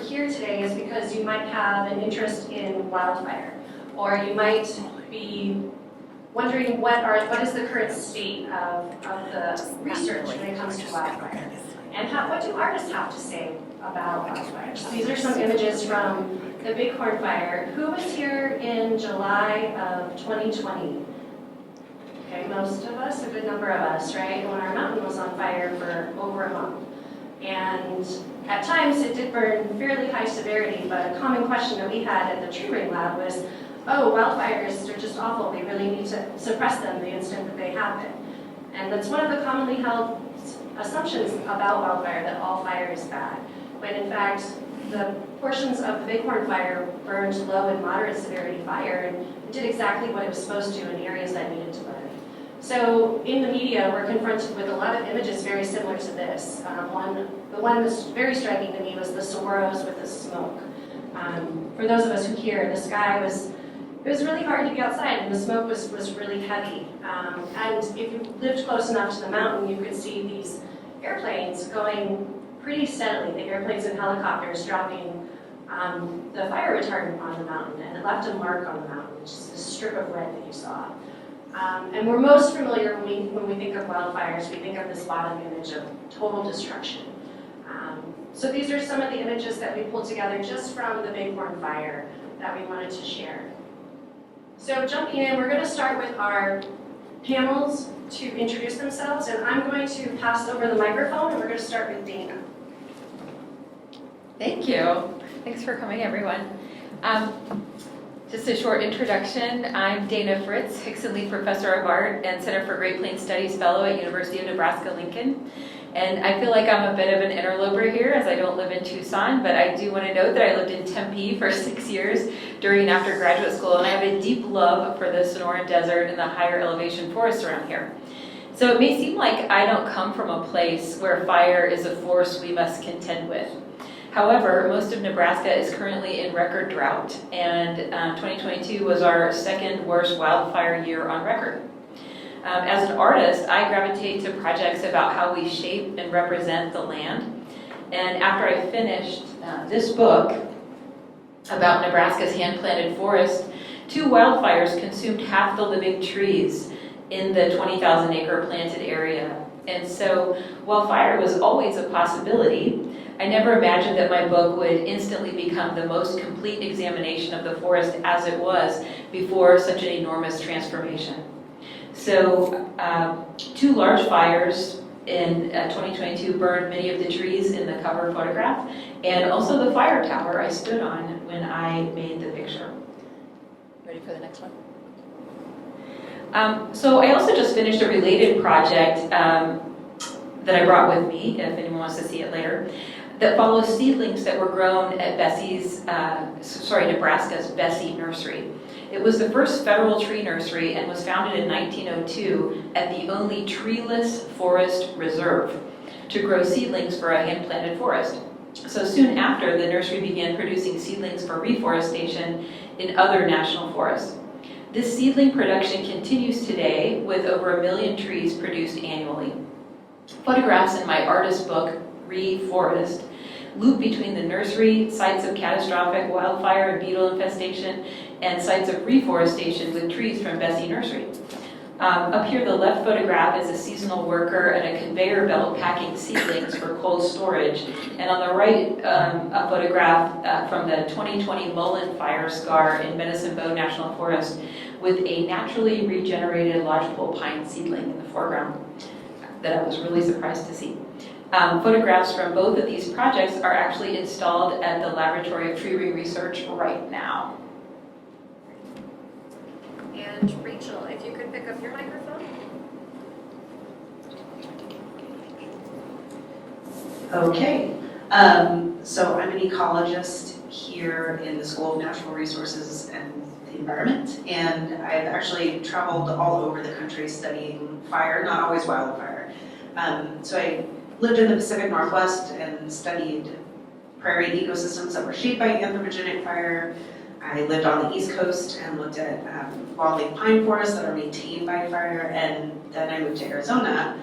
here today is because you might have an interest in wildfire, or you might be wondering what is the current state of the research when it comes to wildfire, and what do artists have to say about wildfires. These are some images from the Bighorn Fire. Who was here in July of 2020? Okay, most of us, a good number of us, right? When our mountain was on fire for over a month. And at times it did burn fairly high severity, but a common question that we had at the tree ring lab was, oh, wildfires are just awful. We really need to suppress them the instant that they happen. And that's one of the commonly held assumptions about wildfire, that all fire is bad. When in fact, the portions of the Bighorn Fire burned low and moderate severity fire, and it did exactly what it was supposed to in areas that needed to burn. So in the media, we're confronted with a lot of images very similar to this. The one that's very striking to me was the saguaros with the smoke. For those of us who hear, the sky was really hard to be outside, and the smoke was really heavy. And if you lived close enough to the mountain, you could see these airplanes going pretty steadily, the airplanes and helicopters dropping the fire retardant on the mountain, and it left a mark on the mountain, which is this strip of red that you saw. And we're most familiar when we think of wildfires, we think of this bottom image of total destruction. So these are some of the images that we pulled together just from the Bighorn Fire that we wanted to share. So jumping in, we're going to start with our panels to introduce themselves, and I'm going to pass over the microphone, and we're going to start with Dana. Thank you. Thanks for coming, everyone. Just a short introduction. I'm Dana Fritz, Hickson Lee Professor of Art and Center for Great Plains Studies Fellow at University of Nebraska-Lincoln. And I feel like I'm a bit of an interloper here, as I don't live in Tucson, but I do want to note that I lived in Tempe for 6 years during and after graduate school, and I have a deep love for the Sonoran Desert and the higher elevation forests around here. So it may seem like I don't come from a place where fire is a force we must contend with. However, most of Nebraska is currently in record drought, and 2022 was our second worst wildfire year on record. As an artist, I gravitate to projects about how we shape and represent the land. And after I finished this book about Nebraska's hand-planted forest, 2 wildfires consumed half the living trees in the 20,000-acre planted area. And so while fire was always a possibility, I never imagined that my book would instantly become the most complete examination of the forest as it was before such an enormous transformation. So 2 large fires in 2022 burned many of the trees in the cover photograph, and also the fire tower I stood on when I made the picture. Ready for the next one? So I also just finished a related project that I brought with me, if anyone wants to see it later, that follows seedlings that were grown at Nebraska's Bessie Nursery. It was the first federal tree nursery and was founded in 1902 at the only treeless forest reserve to grow seedlings for a hand-planted forest. So soon after, the nursery began producing seedlings for reforestation in other national forests. This seedling production continues today with over 1 million trees produced annually. Photographs in my artist book, Reforest, loop between the nursery, sites of catastrophic wildfire and beetle infestation, and sites of reforestation with trees from Bessie Nursery. Up here, the left photograph is a seasonal worker and a conveyor belt packing seedlings for cold storage. And on the right, a photograph from the 2020 Mullen Fire scar in Medicine Bow National Forest with a naturally regenerated lodgepole pine seedling in the foreground that I was really surprised to see. Photographs from both of these projects are actually installed at the Laboratory of Tree Ring Research right now. And Rachel, if you could pick up your microphone. Okay, so I'm an ecologist here in the School of Natural Resources and the Environment, and I've actually traveled all over the country studying fire, not always wildfire. So I lived in the Pacific Northwest and studied prairie ecosystems that were shaped by anthropogenic fire. I lived on the East Coast and looked at wildland pine forests that are maintained by fire, and then I moved to Arizona,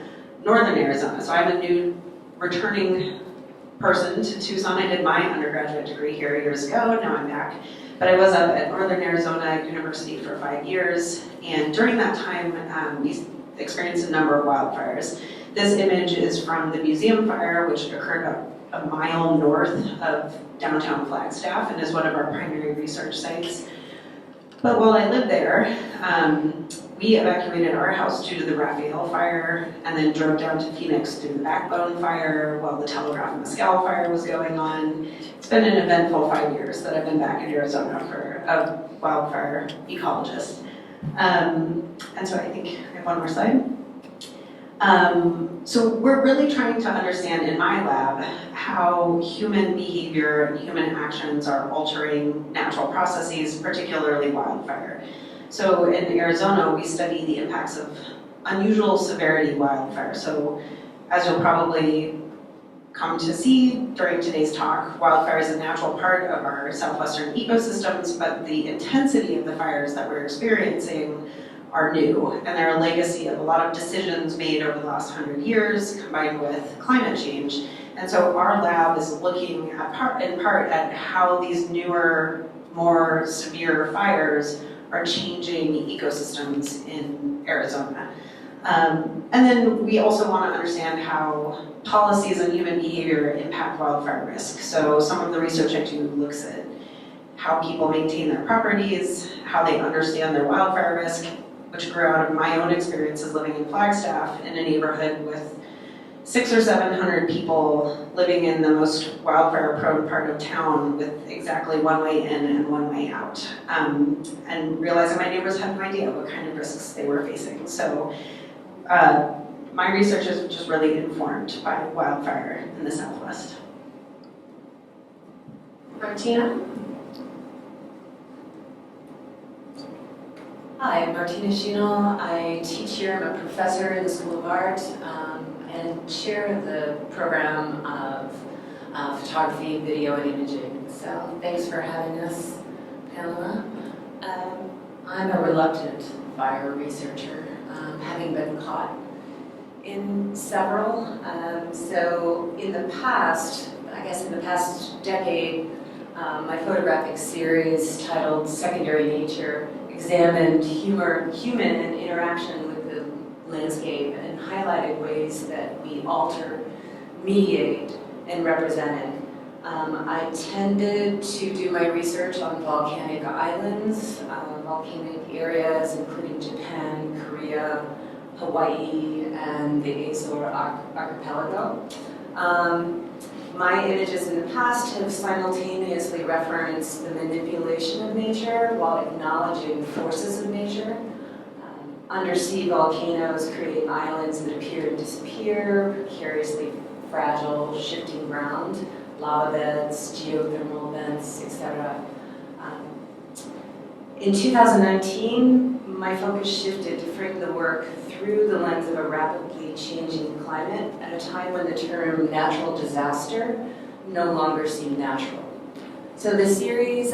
northern Arizona. So I'm a new returning person to Tucson. I did my undergraduate degree here years ago, now I'm back. But I was up at Northern Arizona University for 5 years, and during that time, we experienced a number of wildfires. This image is from the museum fire, which occurred about a mile north of downtown Flagstaff and is one of our primary research sites. But while I lived there, we evacuated our house due to the Raphael fire and then drove down to Phoenix through the Backbone fire while the Telegraph and Mescal fire was going on. It's been an eventful 5 years that I've been back in Arizona for a wildfire ecologist. And so I think I have one more slide. So we're really trying to understand in my lab how human behavior and human actions are altering natural processes, particularly wildfire. So in Arizona, we study the impacts of unusual severity wildfire. So as you'll probably come to see during today's talk, wildfire is a natural part of our southwestern ecosystems, but the intensity of the fires that we're experiencing are new, and they're a legacy of a lot of decisions made over the last 100 years combined with climate change. And so our lab is looking at in part at how these newer, more severe fires are changing ecosystems in Arizona. And then we also want to understand how policies and human behavior impact wildfire risk. So some of the research I do looks at how people maintain their properties, how they understand their wildfire risk, which grew out of my own experiences living in Flagstaff in a neighborhood with 600 or 700 people living in the most wildfire-prone part of town with exactly one way in and one way out, and realizing my neighbors had no idea what kind of risks they were facing. So my research is just really informed by wildfire in the Southwest. Martina? Hi, I'm Martina Shinel. I teach here. I'm a professor in the School of Art and chair of the program of photography, video, and imaging. So thanks for having us, Pamela. I'm a reluctant fire researcher, having been caught in several. So in the past, I guess in the past decade, my photographic series titled Secondary Nature examined human interaction with the landscape and highlighted ways that we alter, mediate, and represent it. I tended to do my research on volcanic islands, volcanic areas including Japan, Korea, Hawaii, and the Azore archipelago. My images in the past have simultaneously referenced the manipulation of nature while acknowledging forces of nature. Undersea volcanoes create islands that appear and disappear, precariously fragile, shifting ground, lava beds, geothermal vents, etc. In 2019, my focus shifted to frame the work through the lens of a rapidly changing climate at a time when the term natural disaster no longer seemed natural. So the series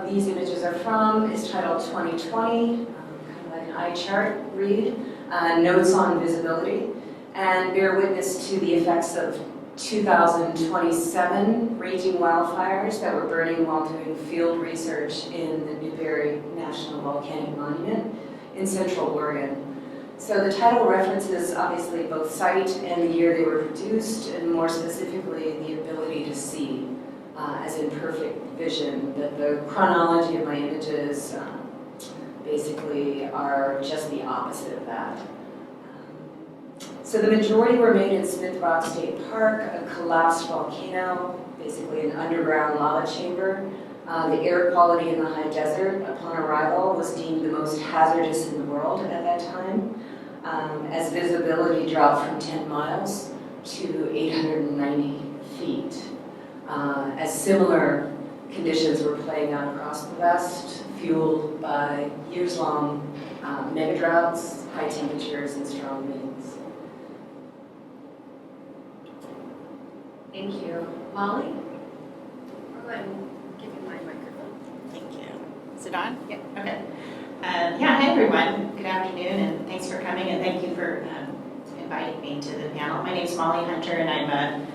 these images are from is titled 2020, kind of like an eye chart read, Notes on Visibility, and bear witness to the effects of 2027 raging wildfires that were burning while doing field research in the Newberry National Volcanic Monument in Central Oregon. So the title references obviously both site and the year they were produced, and more specifically the ability to see as in perfect vision, that the chronology of my images basically are just the opposite of that. So the majority were made in Smith Rock State Park, a collapsed volcano, basically an underground lava chamber. The air quality in the high desert upon arrival was deemed the most hazardous in the world at that time, as visibility dropped from 10 miles to 890 feet. As similar conditions were playing out across the West, fueled by years-long mega droughts, high temperatures, and strong winds. Thank you. Molly? I'll go ahead and give you my microphone. Thank you. Is it on? Yeah. Okay. Yeah, hi everyone. Good afternoon, and thanks for coming, and thank you for inviting me to the panel. My name is Molly Hunter, and I'm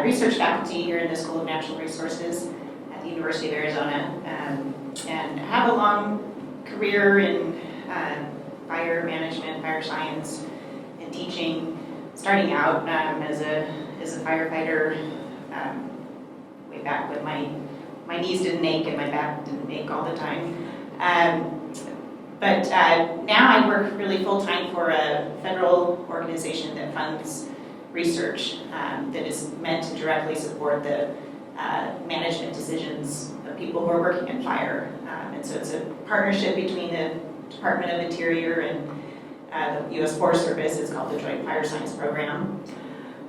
research faculty here in the School of Natural Resources at the University of Arizona, and have a long career in fire management, fire science, and teaching, starting out as a firefighter way back when my knees didn't ache and my back didn't ache all the time. But now I work really full-time for a federal organization that funds research that is meant to directly support the management decisions of people who are working in fire. And so it's a partnership between the Department of Interior and the U.S. Forest Service. It's called the Joint Fire Science Program.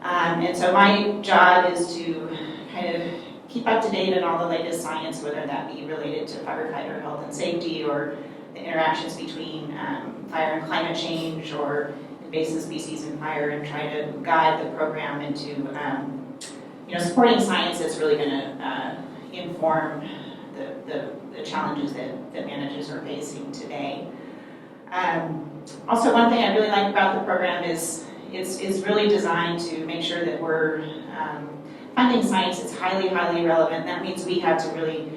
And so my job is to kind of keep up to date on all the latest science, whether that be related to firefighter health and safety, or the interactions between fire and climate change, or invasive species in fire, and try to guide the program into supporting science that's really going to inform the challenges that managers are facing today. Also, one thing I really like about the program is it's really designed to make sure that we're funding science that's highly, highly relevant. That means we have to really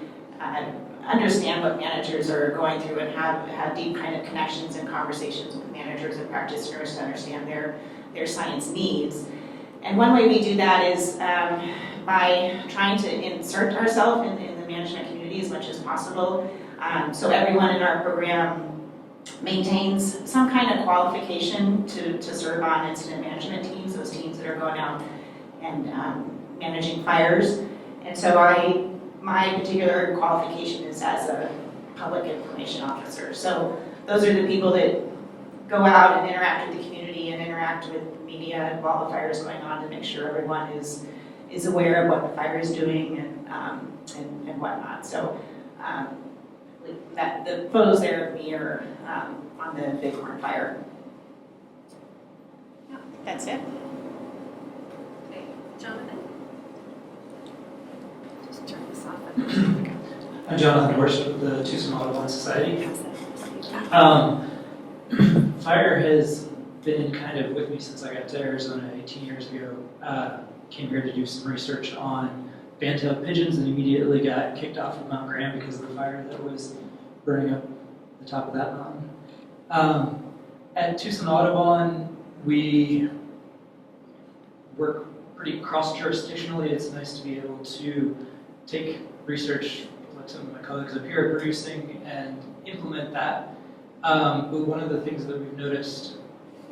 understand what managers are going through and have deep kind of connections and conversations with managers and practitioners to understand their science needs. And one way we do that is by trying to insert ourselves in the management community as much as possible. So everyone in our program maintains some kind of qualification to serve on incident management teams, those teams that are going out and managing fires. And so my particular qualification is as a public information officer. So those are the people that go out and interact with the community and interact with media and while the fire is going on to make sure everyone is aware of what the fire is doing and whatnot. So that the photos there of me are on the Bighorn Fire. Yeah, that's it. Okay, Jonathan? Just turn this off. I'm Jonathan Horst with the Tucson Audubon Society. Fire has been kind of with me since I got to Arizona 18 years ago. Came here to do some research on band-tailed pigeons and immediately got kicked off of Mount Graham because of the fire that was burning up the top of that mountain. At Tucson Audubon, we work pretty cross-jurisdictionally. It's nice to be able to take research like some of my colleagues up here are producing and implement that. But one of the things that we've noticed,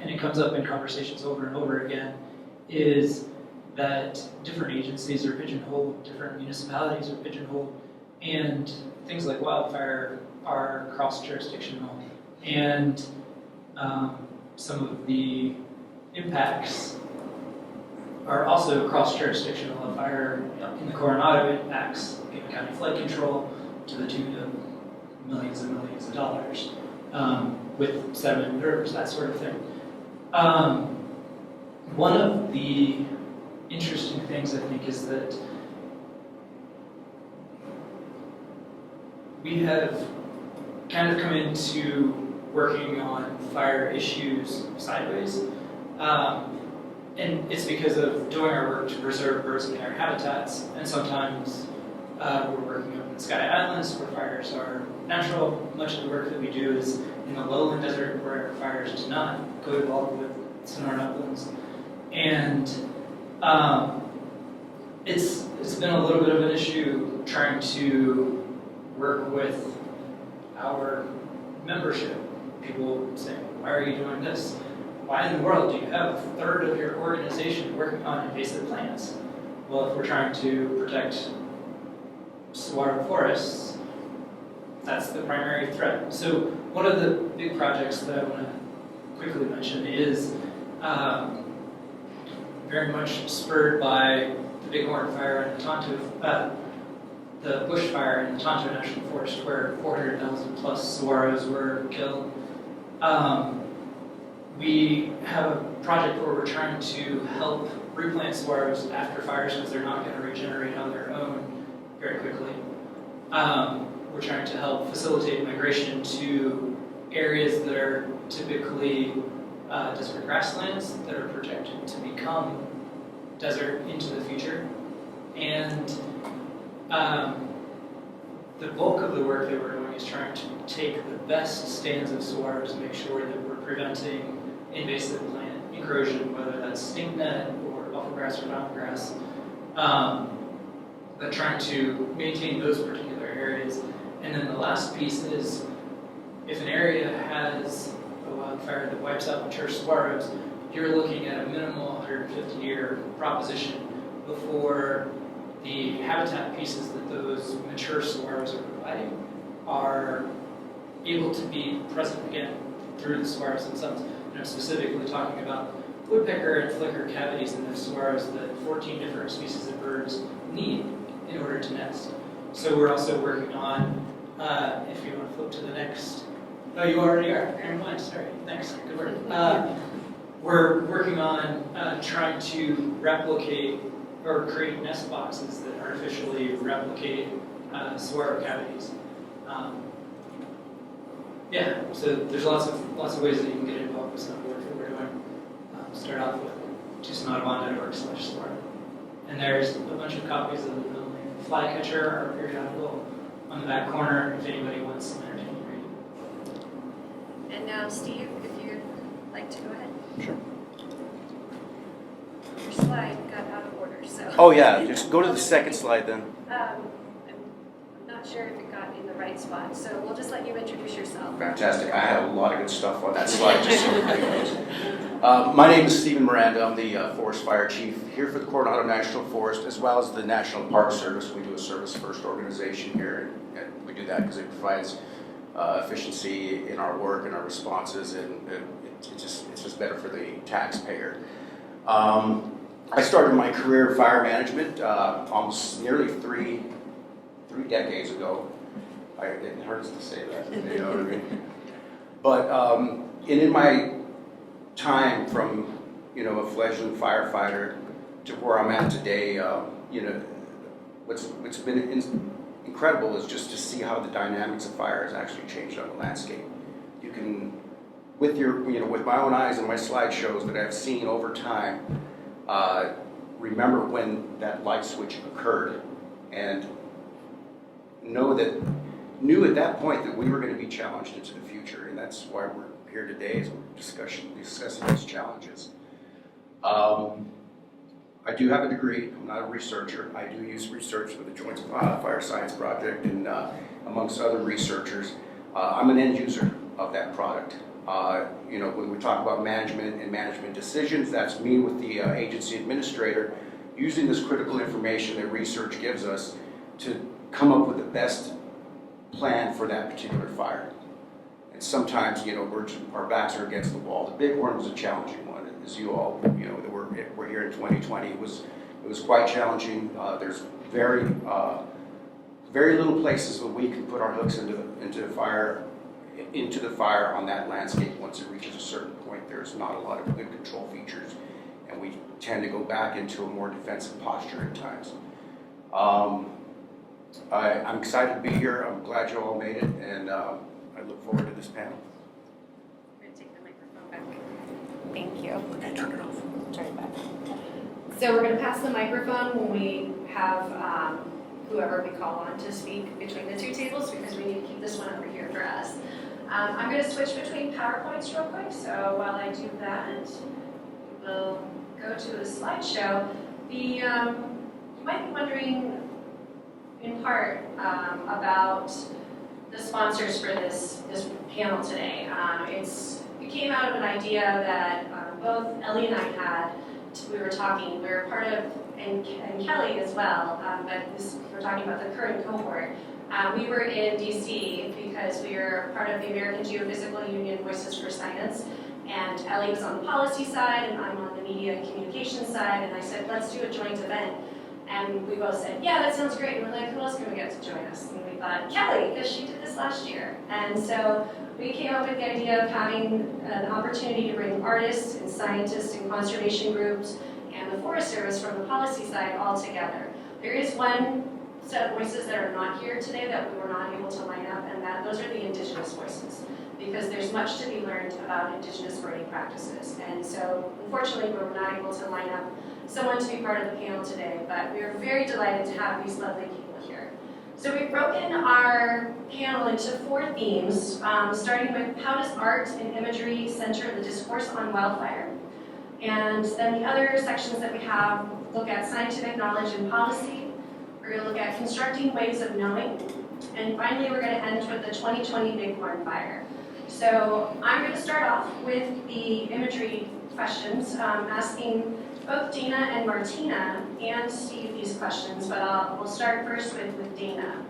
and it comes up in conversations over and over again, is that different agencies are pigeonholed, different municipalities are pigeonholed, and things like wildfire are cross-jurisdictional. And some of the impacts are also cross-jurisdictional. A fire in the Coronado impacts King County flood control to the tune of millions and millions of dollars with sediment and rivers, that sort of thing. One of the interesting things I think is that we have kind of come into working on fire issues sideways. And it's because of doing our work to preserve birds and their habitats, and sometimes we're working up in the Sky Islands where fires are natural. Much of the work that we do is in the lowland desert where fires do not co-evolve with Sonoran uplands. And it's been a little bit of an issue trying to work with our membership. People say, why are you doing this? Why in the world do you have a third of your organization working on invasive plants? Well, if we're trying to protect saguaro forests, that's the primary threat. So one of the big projects that I want to quickly mention is very much spurred by the Bighorn Fire and the bushfire in the Tonto National Forest, where 400,000 plus saguaros were killed. We have a project where we're trying to help replant saguaros after fires because they're not going to regenerate on their own very quickly. We're trying to help facilitate migration to areas that are typically desert grasslands that are projected to become desert into the future. And the bulk of the work that we're doing is trying to take the best stands of saguaros and make sure that we're preventing invasive plant encroachment, whether that's stink net or buffelgrass or mountain grass, but trying to maintain those particular areas. And then the last piece is, if an area has a wildfire that wipes out mature saguaros, you're looking at a minimal 150-year proposition before the habitat pieces that those mature saguaros are providing are able to be present again through the saguaros themselves. And I'm specifically talking about woodpecker and flicker cavities in those saguaros that 14 different species of birds need in order to nest. So we're also working on, if you want to flip to the next, oh, you already are, never mind, sorry, thanks, good work. We're working on trying to replicate or create nest boxes that artificially replicate saguaro cavities. Yeah, so there's lots of ways that you can get involved with some of the work that we're doing. Start off with tucsonaudubon.org/saguaro. And there's a bunch of copies of the Flycatcher, our periodical, on the back corner if anybody wants some entertaining reading. And now, Steve, if you'd like to go ahead. Sure. Your slide got out of order, so. Oh yeah, just go to the second slide then. I'm not sure if it got in the right spot, so we'll just let you introduce yourself. Fantastic. I had a lot of good stuff on that slide, just so everybody knows. My name is Stephen Miranda. I'm the Forest Fire Chief here for the Coronado National Forest, as well as the National Park Service. We do a service-first organization here, and we do that because it provides efficiency in our work and our responses, and it's just better for the taxpayer. I started my career in fire management almost nearly three decades ago. It hurts to say that, you know what I mean? But and in my time from a fledgling firefighter to where I'm at today, what's been incredible is just to see how the dynamics of fire has actually changed on the landscape. You can, with my own eyes and my slideshows that I've seen over time, remember when that light switch occurred, and knew at that point that we were going to be challenged into the future, and that's why we're here today, is we're discussing these challenges. I do have a degree. I'm not a researcher. I do use research with the Joint Fire Science Project and amongst other researchers. I'm an end user of that product. When we talk about management and management decisions, that's me with the agency administrator using this critical information that research gives us to come up with the best plan for that particular fire. And sometimes, our backs are against the wall. The Bighorn was a challenging one, as you all, we're here in 2020. It was quite challenging. There's very little places where we can put our hooks into the fire on that landscape. Once it reaches a certain point, there's not a lot of good control features, and we tend to go back into a more defensive posture at times. I'm excited to be here. I'm glad you all made it, and I look forward to this panel. We're going to take the microphone back. Thank you. Okay, turn it off. Turn it back. So we're going to pass the microphone when we have whoever we call on to speak between the two tables, because we need to keep this one over here for us. I'm going to switch between PowerPoints real quick, so while I do that, we'll go to a slideshow. You might be wondering, in part, about the sponsors for this panel today. It came out of an idea that both Ellie and I had. We were part of, and Kelly as well, but we're talking about the current cohort. We were in DC because we were part of the American Geophysical Union Voices for Science, and Ellie was on the policy side, and I'm on the media and communications side, and I said, let's do a joint event. And we both said, yeah, that sounds great. And we're like, who else can we get to join us? And we thought, Kelly, because she did this last year. And so we came up with the idea of having an opportunity to bring artists and scientists and conservation groups and the Forest Service from the policy side all together. There is one set of voices that are not here today that we were not able to line up, and those are the Indigenous voices, because there's much to be learned about Indigenous burning practices. And so, unfortunately, we were not able to line up someone to be part of the panel today, but we are very delighted to have these lovely people here. So we've broken our panel into 4 themes, starting with how does art and imagery center the discourse on wildfire? And then the other sections that we have look at scientific knowledge and policy. We're going to look at constructing ways of knowing. And finally, we're going to end with the 2020 Bighorn Fire. So I'm going to start off with the imagery questions, asking both Dana and Martina and Steve these questions, but we'll start first with Dana.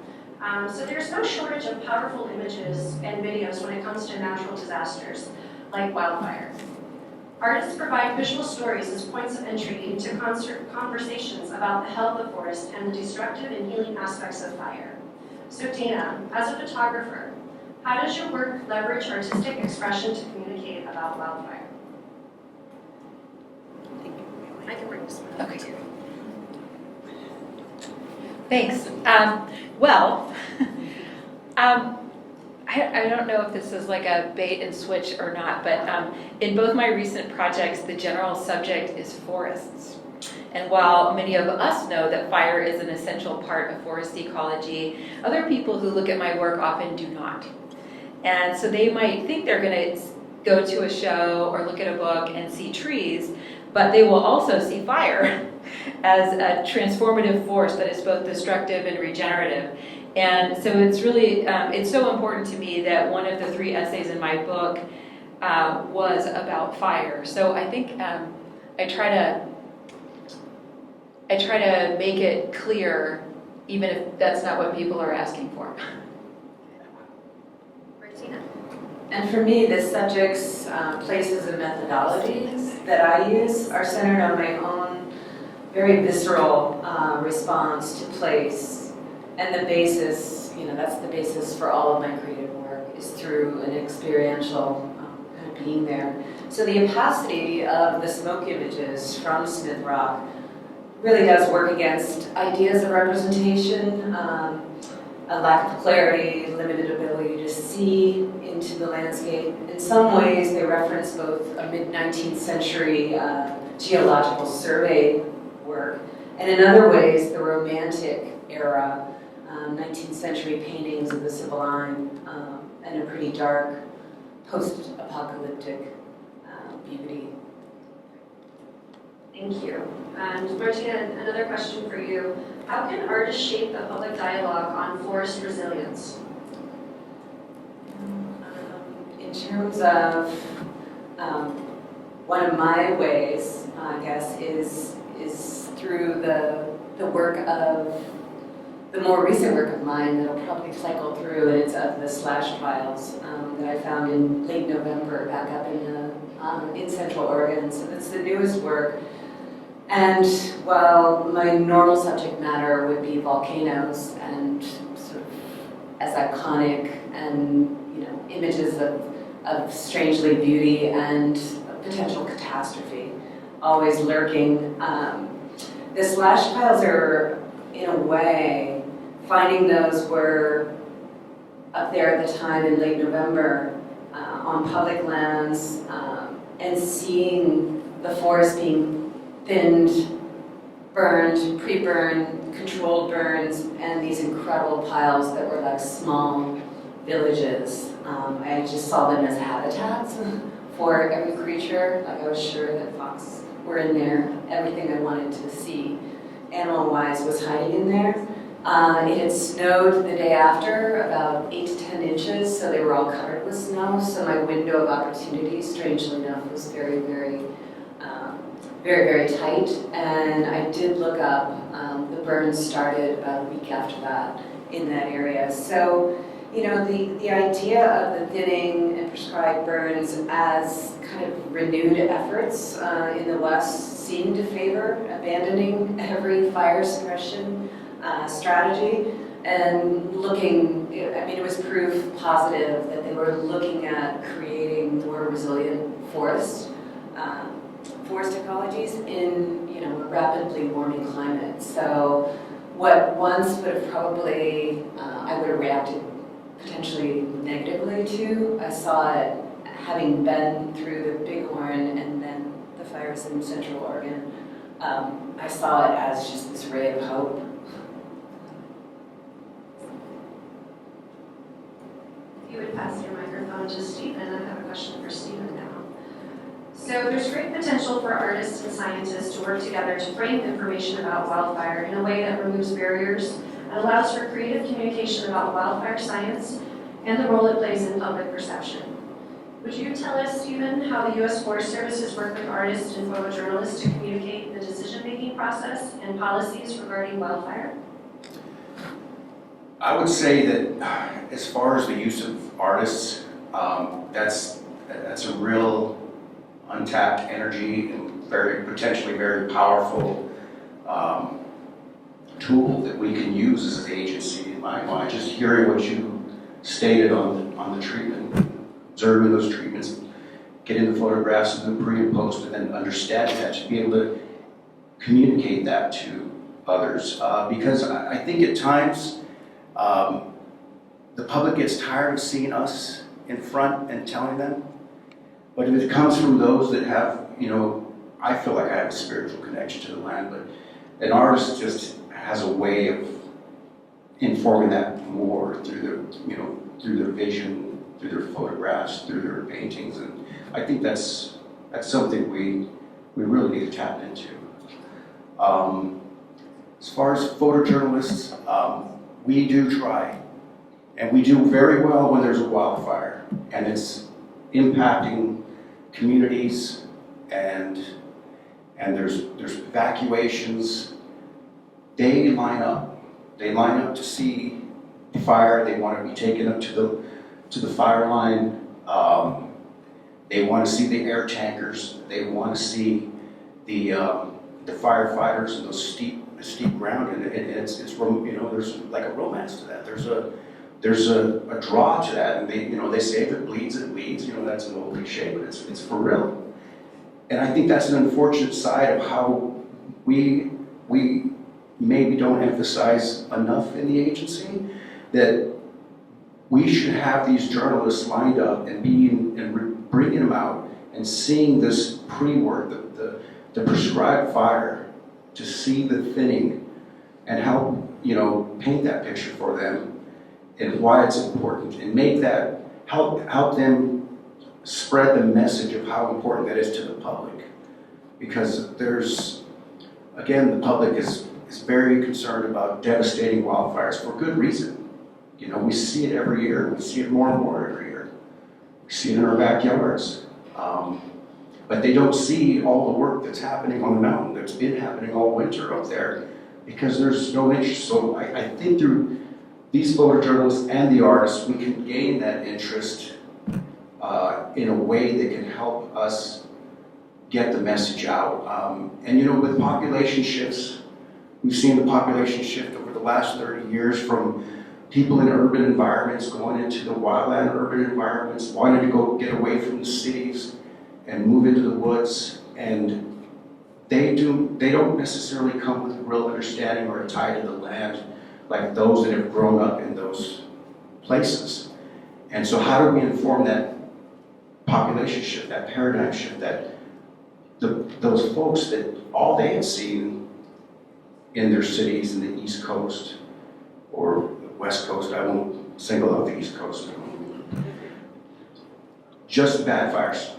So there's no shortage of powerful images and videos when it comes to natural disasters like wildfire. Artists provide visual stories as points of entry into conversations about the health of forest and the destructive and healing aspects of fire. So Dana, as a photographer, how does your work leverage artistic expression to communicate about wildfire? I can bring this one. Okay. Thanks. I don't know if this is like a bait and switch or not, but in both my recent projects, the general subject is forests. And while many of us know that fire is an essential part of forest ecology, other people who look at my work often do not. And so they might think they're going to go to a show or look at a book and see trees, but they will also see fire as a transformative force that is both destructive and regenerative. And so it's really, it's so important to me that one of the 3 essays in my book was about fire. So I think I try to make it clear, even if that's not what people are asking for. Martina? And for me, the subjects, places, and methodologies that I use are centered on my own very visceral response to place. And the basis, that's the basis for all of my creative work, is through an experiential kind of being there. So the opacity of the smoke images from Smith Rock really does work against ideas of representation, a lack of clarity, limited ability to see into the landscape. In some ways, they reference both a mid-19th century geological survey work, and in other ways, the Romantic era 19th century paintings of the Sublime, and a pretty dark post-apocalyptic beauty. Thank you. And Martina, another question for you. How can artists shape the public dialogue on forest resilience? In terms of one of my ways, I guess, is through the work of the more recent work of mine that'll probably cycle through, and it's of the slash files that I found in late November back up in Central Oregon. So that's the newest work. And while my normal subject matter would be volcanoes and sort of as iconic and images of strangely beauty and potential catastrophe always lurking, the slash files are, in a way, finding those were up there at the time in late November on public lands, and seeing the forest being thinned, burned, pre-burned, controlled burns, and these incredible piles that were like small villages. I just saw them as habitats for every creature. Like I was sure that fox were in there. Everything I wanted to see animal-wise was hiding in there. It had snowed the day after, about 8 to 10 inches, so they were all covered with snow. So my window of opportunity, strangely enough, was very, very tight. And I did look up, the burns started about a week after that in that area. So, the idea of the thinning and prescribed burns as kind of renewed efforts in the West seemed to favor abandoning every fire suppression strategy and looking, it was proof positive that they were looking at creating more resilient forest ecologies in, a rapidly warming climate. So what once would have probably, I would have reacted potentially negatively to, I saw it having been through the Bighorn and then the fires in Central Oregon, I saw it as just this ray of hope. If you would pass your microphone to Stephen, I have a question for Stephen now. So there's great potential for artists and scientists to work together to frame information about wildfire in a way that removes barriers and allows for creative communication about wildfire science and the role it plays in public perception. Would you tell us, Stephen, how the U.S. Forest Services work with artists and photojournalists to communicate the decision-making process and policies regarding wildfire? I would say that as far as the use of artists, that's a real untapped energy and potentially very powerful tool that we can use as an agency. In my mind, just hearing what you stated on the treatment, observing those treatments, getting the photographs of the pre and post, and then understanding that, to be able to communicate that to others. Because I think at times the public gets tired of seeing us in front and telling them. But if it comes from those that have, I feel like I have a spiritual connection to the land, but an artist just has a way of informing that more through their vision, through their photographs, through their paintings, and I think that's something we really need to tap into. As far as photojournalists, we do try, and we do very well when there's a wildfire and it's impacting communities, and there's evacuations. They line up to see the fire. They want to be taken up to the fire line. They want to see the air tankers. They want to see the firefighters and those steep ground, and it's there's like a romance to that. There's a draw to that, and they say if it bleeds, it leads. That's an old cliche, but it's for real. And I think that's an unfortunate side of how we maybe don't emphasize enough in the agency, that we should have these journalists lined up and bringing them out and seeing this pre-work, the prescribed fire, to see the thinning and help paint that picture for them and why it's important, and make that help them spread the message of how important that is to the public. Because the public is very concerned about devastating wildfires for good reason. We see it every year. We see it more and more every year. We see it in our backyards. But they don't see all the work that's happening on the mountain, that's been happening all winter up there, because there's no interest. So I think through these photojournalists and the artists, we can gain that interest in a way that can help us get the message out. And with population shifts, we've seen the population shift over the last 30 years from people in urban environments going into the wildland-urban environments, wanting to go get away from the cities and move into the woods. And they don't necessarily come with a real understanding or a tie to the land like those that have grown up in those places. And so how do we inform that population shift, that paradigm shift, that those folks that all they had seen in their cities in the East Coast or the West Coast, I won't single out the East Coast, just the bad fires.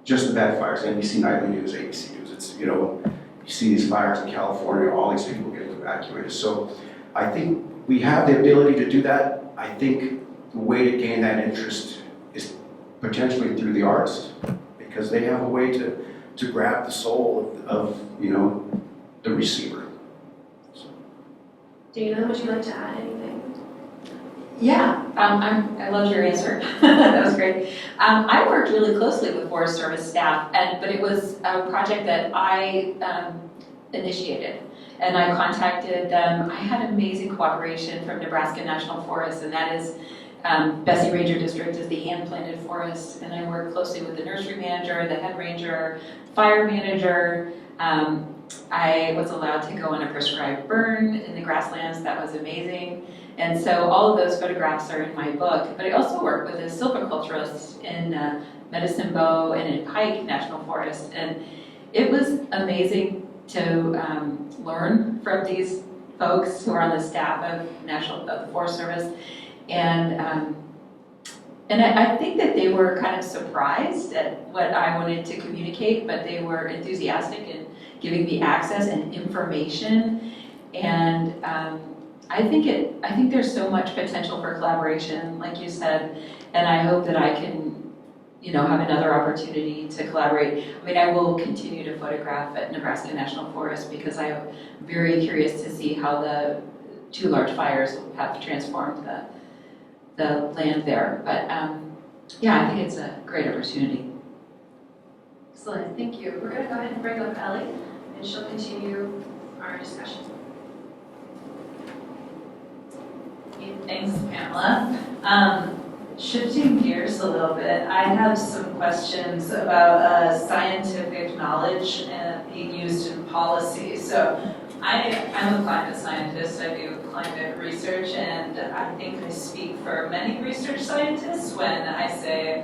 Just the bad fires. NBC Nightly News, ABC News. It's, you see these fires in California, all these people getting evacuated. So I think we have the ability to do that. I think the way to gain that interest is potentially through the arts, because they have a way to grab the soul of the receiver. So. Dana, would you like to add anything? Yeah, I loved your answer. That was great. I worked really closely with Forest Service staff, but it was a project that I initiated, and I contacted them. I had amazing cooperation from Nebraska National Forest, and that is Bessie Ranger District is the hand-planted forest, and I worked closely with the nursery manager, the head ranger, fire manager. I was allowed to go on a prescribed burn in the grasslands. That was amazing. And so all of those photographs are in my book. But I also work with a silviculturist in Medicine Bow and in Pike National Forest. And It was amazing to learn from these folks who are on the staff of the Forest Service, and I think that they were kind of surprised at what I wanted to communicate, but they were enthusiastic in giving me access and information, and I think there's so much potential for collaboration, like you said, and I hope that I can, have another opportunity to collaborate. I mean, I will continue to photograph at Nebraska National Forest because I'm very curious to see how the 2 large fires have transformed the land there. But yeah, I think it's a great opportunity. Excellent, thank you. We're gonna go ahead and bring up Ellie, and she'll continue our discussion. Thanks, Pamela. Shifting gears a little bit, I have some questions about scientific knowledge being used in policy. So I'm a climate scientist, I do climate research, and I think I speak for many research scientists when I say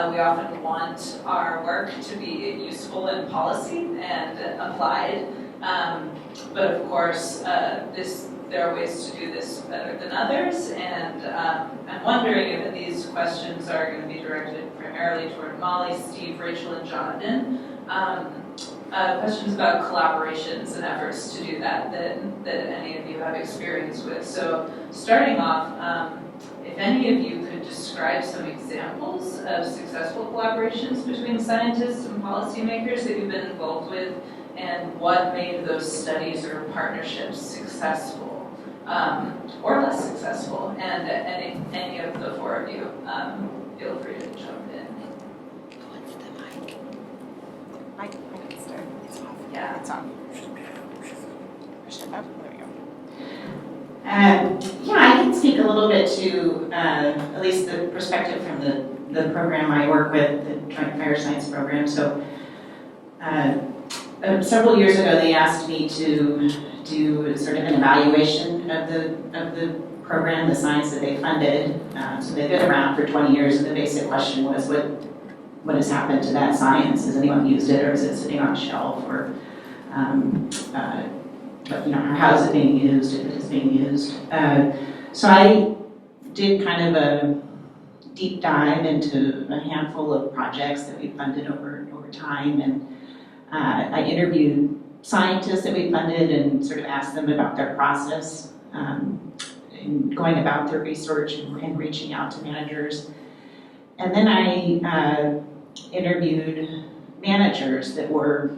we often want our work to be useful in policy and applied. But of course, there are ways to do this better than others, and I'm wondering if these questions are going to be directed primarily toward Molly, Steve, Rachel, and Jonathan. Questions about collaborations and efforts to do that any of you have experience with. So starting off, if any of you could describe some examples of successful collaborations between scientists and policymakers that you've been involved with, and what made those studies or partnerships successful or less successful, and any of the 4 of you, feel free to jump in. I can start. It's off. Yeah. It's on. There we go. Yeah, I can speak a little bit to at least the perspective from the program I work with, the Joint Fire Science Program. So several years ago, they asked me to do sort of an evaluation of the program, the science that they funded. So they've been around for 20 years, and the basic question was, what has happened to that science? Has anyone used it, or is it sitting on a shelf, or how is it being used, if it is being used? So I did kind of a deep dive into a handful of projects that we funded over time, and I interviewed scientists that we funded and sort of asked them about their process in going about their research and reaching out to managers. And then I interviewed managers that were,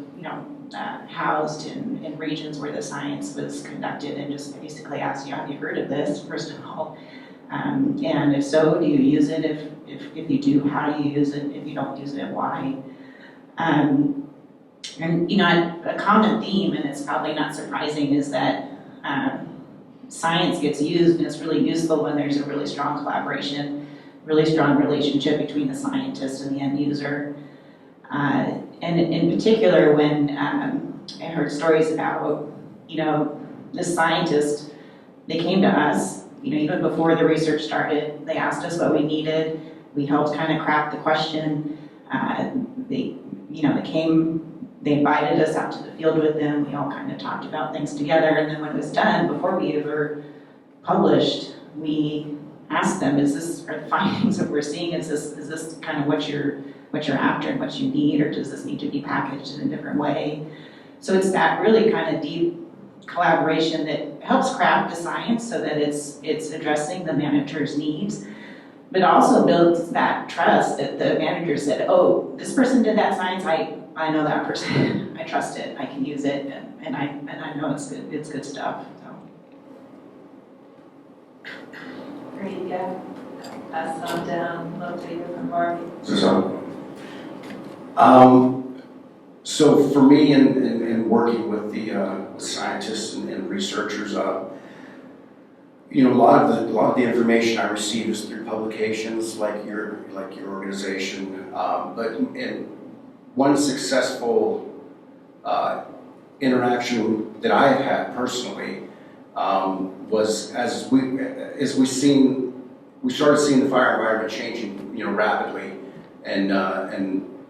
housed in regions where the science was conducted, and just basically asked, have you heard of this, first of all? And if so, do you use it? If you do, how do you use it? If you don't use it, why? And a common theme, and it's probably not surprising, is that science gets used, and it's really useful when there's a really strong collaboration, really strong relationship between the scientist and the end user. And in particular, when I heard stories about, the scientist, they came to us, even before the research started, they asked us what we needed. We helped kind of craft the question. They invited us out to the field with them. We all kind of talked about things together. And then when it was done, before we ever published, we asked them, are the findings that we're seeing, is this kind of what you're after and what you need, or does this need to be packaged in a different way? So it's that really kind of deep collaboration that helps craft the science so that it's addressing the manager's needs, but also builds that trust that the manager said, oh, this person did that science, I know that person, I trust it, I can use it, and I know it's good stuff. So. Great, yeah. Pass it on down. Love to hear from Barbie. So for me, in working with the scientists and researchers, a lot of the information I receive is through publications like your organization. But one successful interaction that I have had personally was as we started seeing the fire environment changing, rapidly, and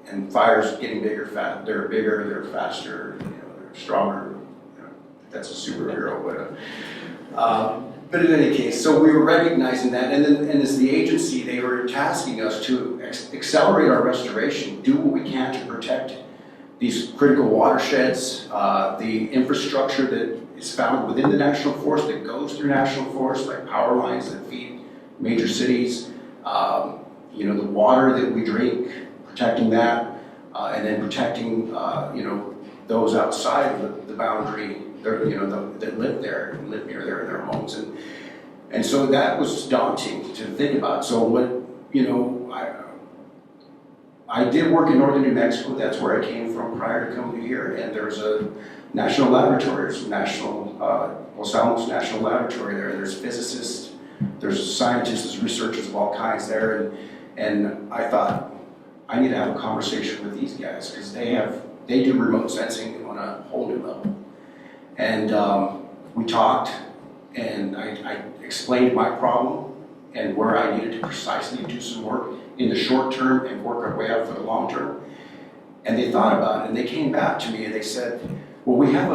and fires getting bigger, they're bigger, they're faster, they're stronger. That's a superhero, but in any case, so we were recognizing that, and as the agency, they were tasking us to accelerate our restoration, do what we can to protect these critical watersheds, the infrastructure that is found within the national forest that goes through national forest, like power lines that feed major cities, the water that we drink, protecting that, and then protecting, those outside of the boundary, that live there and live near their homes, and so that was daunting to think about. So I did work in northern New Mexico. That's where I came from prior to coming here, and there's a national laboratory, Los Alamos National Laboratory there. There's physicists, there's scientists, there's researchers of all kinds there, and I thought I need to have a conversation with these guys because they do remote sensing on a whole new level. And we talked, and I explained my problem and where I needed to precisely do some work in the short term and work our way up for the long term. And they thought about it, and they came back to me and they said, well, we have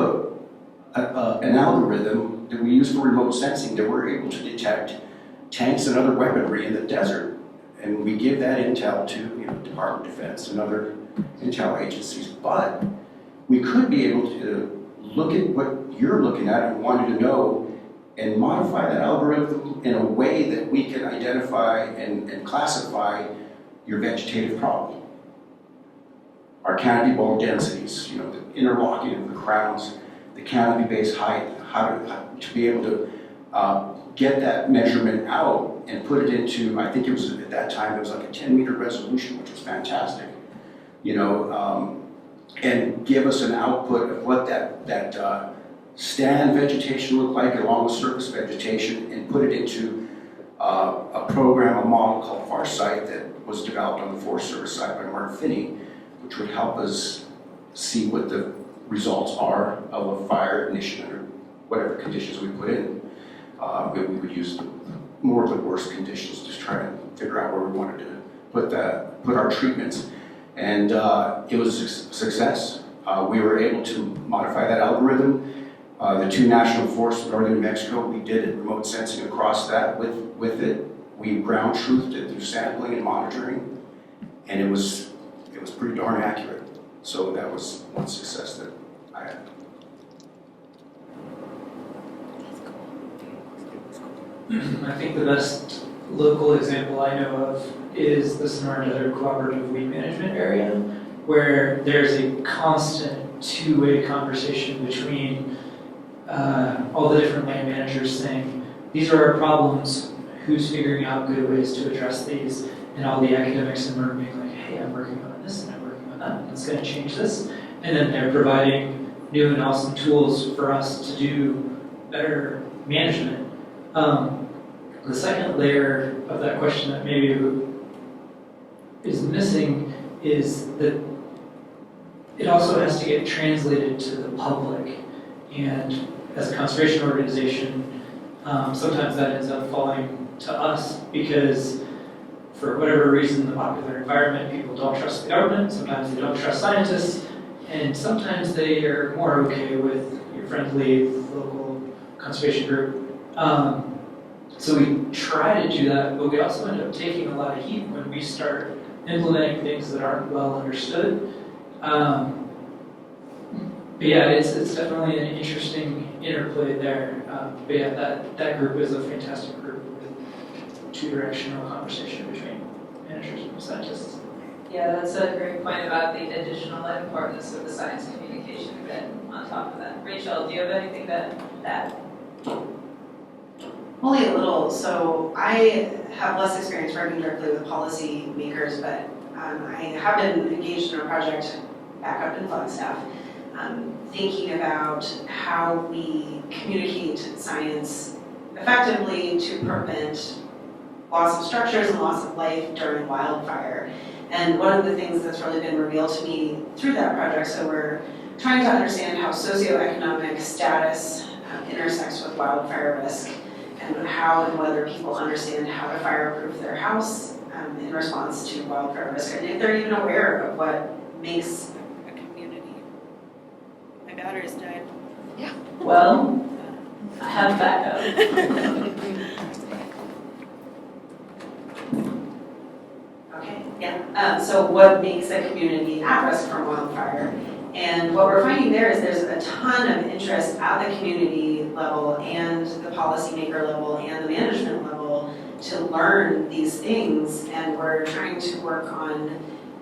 an algorithm that we use for remote sensing that we're able to detect tanks and other weaponry in the desert. And we give that intel to Department of Defense and other intel agencies. But we could be able to look at what you're looking at and wanted to know and modify that algorithm in a way that we can identify and classify your vegetative problem. Our canopy bulk densities, the interlocking of the crowns, the canopy-based height, how to be able to get that measurement out and put it into, I think it was at that time, it was like a 10-meter resolution, which was fantastic, and give us an output of what that stand vegetation looked like along with surface vegetation, and put it into a program, a model called Farsight that was developed on the Forest Service side by Mark Finney, which would help us see what the results are of a fire ignition under whatever conditions we put in. We would use more of the worst conditions to try to figure out where we wanted to put our treatments. And it was a success. We were able to modify that algorithm. The two national forests in northern New Mexico, we did remote sensing across that with it. We ground truthed it through sampling and monitoring, and it was pretty darn accurate. So that was one success that I had. I think the best local example I know of is the Sonora Desert Cooperative Weed Management Area, where there's a constant two-way conversation between all the different land managers saying, these are our problems, who's figuring out good ways to address these, and all the academics in Merck being like, hey, I'm working on this and I'm working on that, and it's going to change this. And then they're providing new and awesome tools for us to do better management. The second layer of that question that maybe is missing is that it also has to get translated to the public. And as a conservation organization, sometimes that ends up falling to us because for whatever reason, the popular environment, people don't trust the government, sometimes they don't trust scientists, and sometimes they are more okay with your friendly local conservation group. So we try to do that, but we also end up taking a lot of heat when we start implementing things that aren't well understood. But yeah, it's definitely an interesting interplay there. But yeah, that group is a fantastic group with two-directional conversation between managers and scientists. Yeah, that's a great point about the additional importance of the science communication bit on top of that. Rachel, do you have anything that Only a little. So I have less experience working directly with policymakers, but I have been engaged in a project back up in Flagstaff, thinking about how we communicate science effectively to prevent loss of structures and loss of life during wildfire. And one of the things that's really been revealed to me through that project, so we're trying to understand how socioeconomic status intersects with wildfire risk, and how and whether people understand how to fireproof their house, in response to wildfire risk, and if they're even aware of what makes A community. My battery's died. Well, I have backup. Okay, yeah. So what makes a community at risk from wildfire? And what we're finding there is there's a ton of interest at the community level and the policymaker level and the management level to learn these things. And we're trying to work on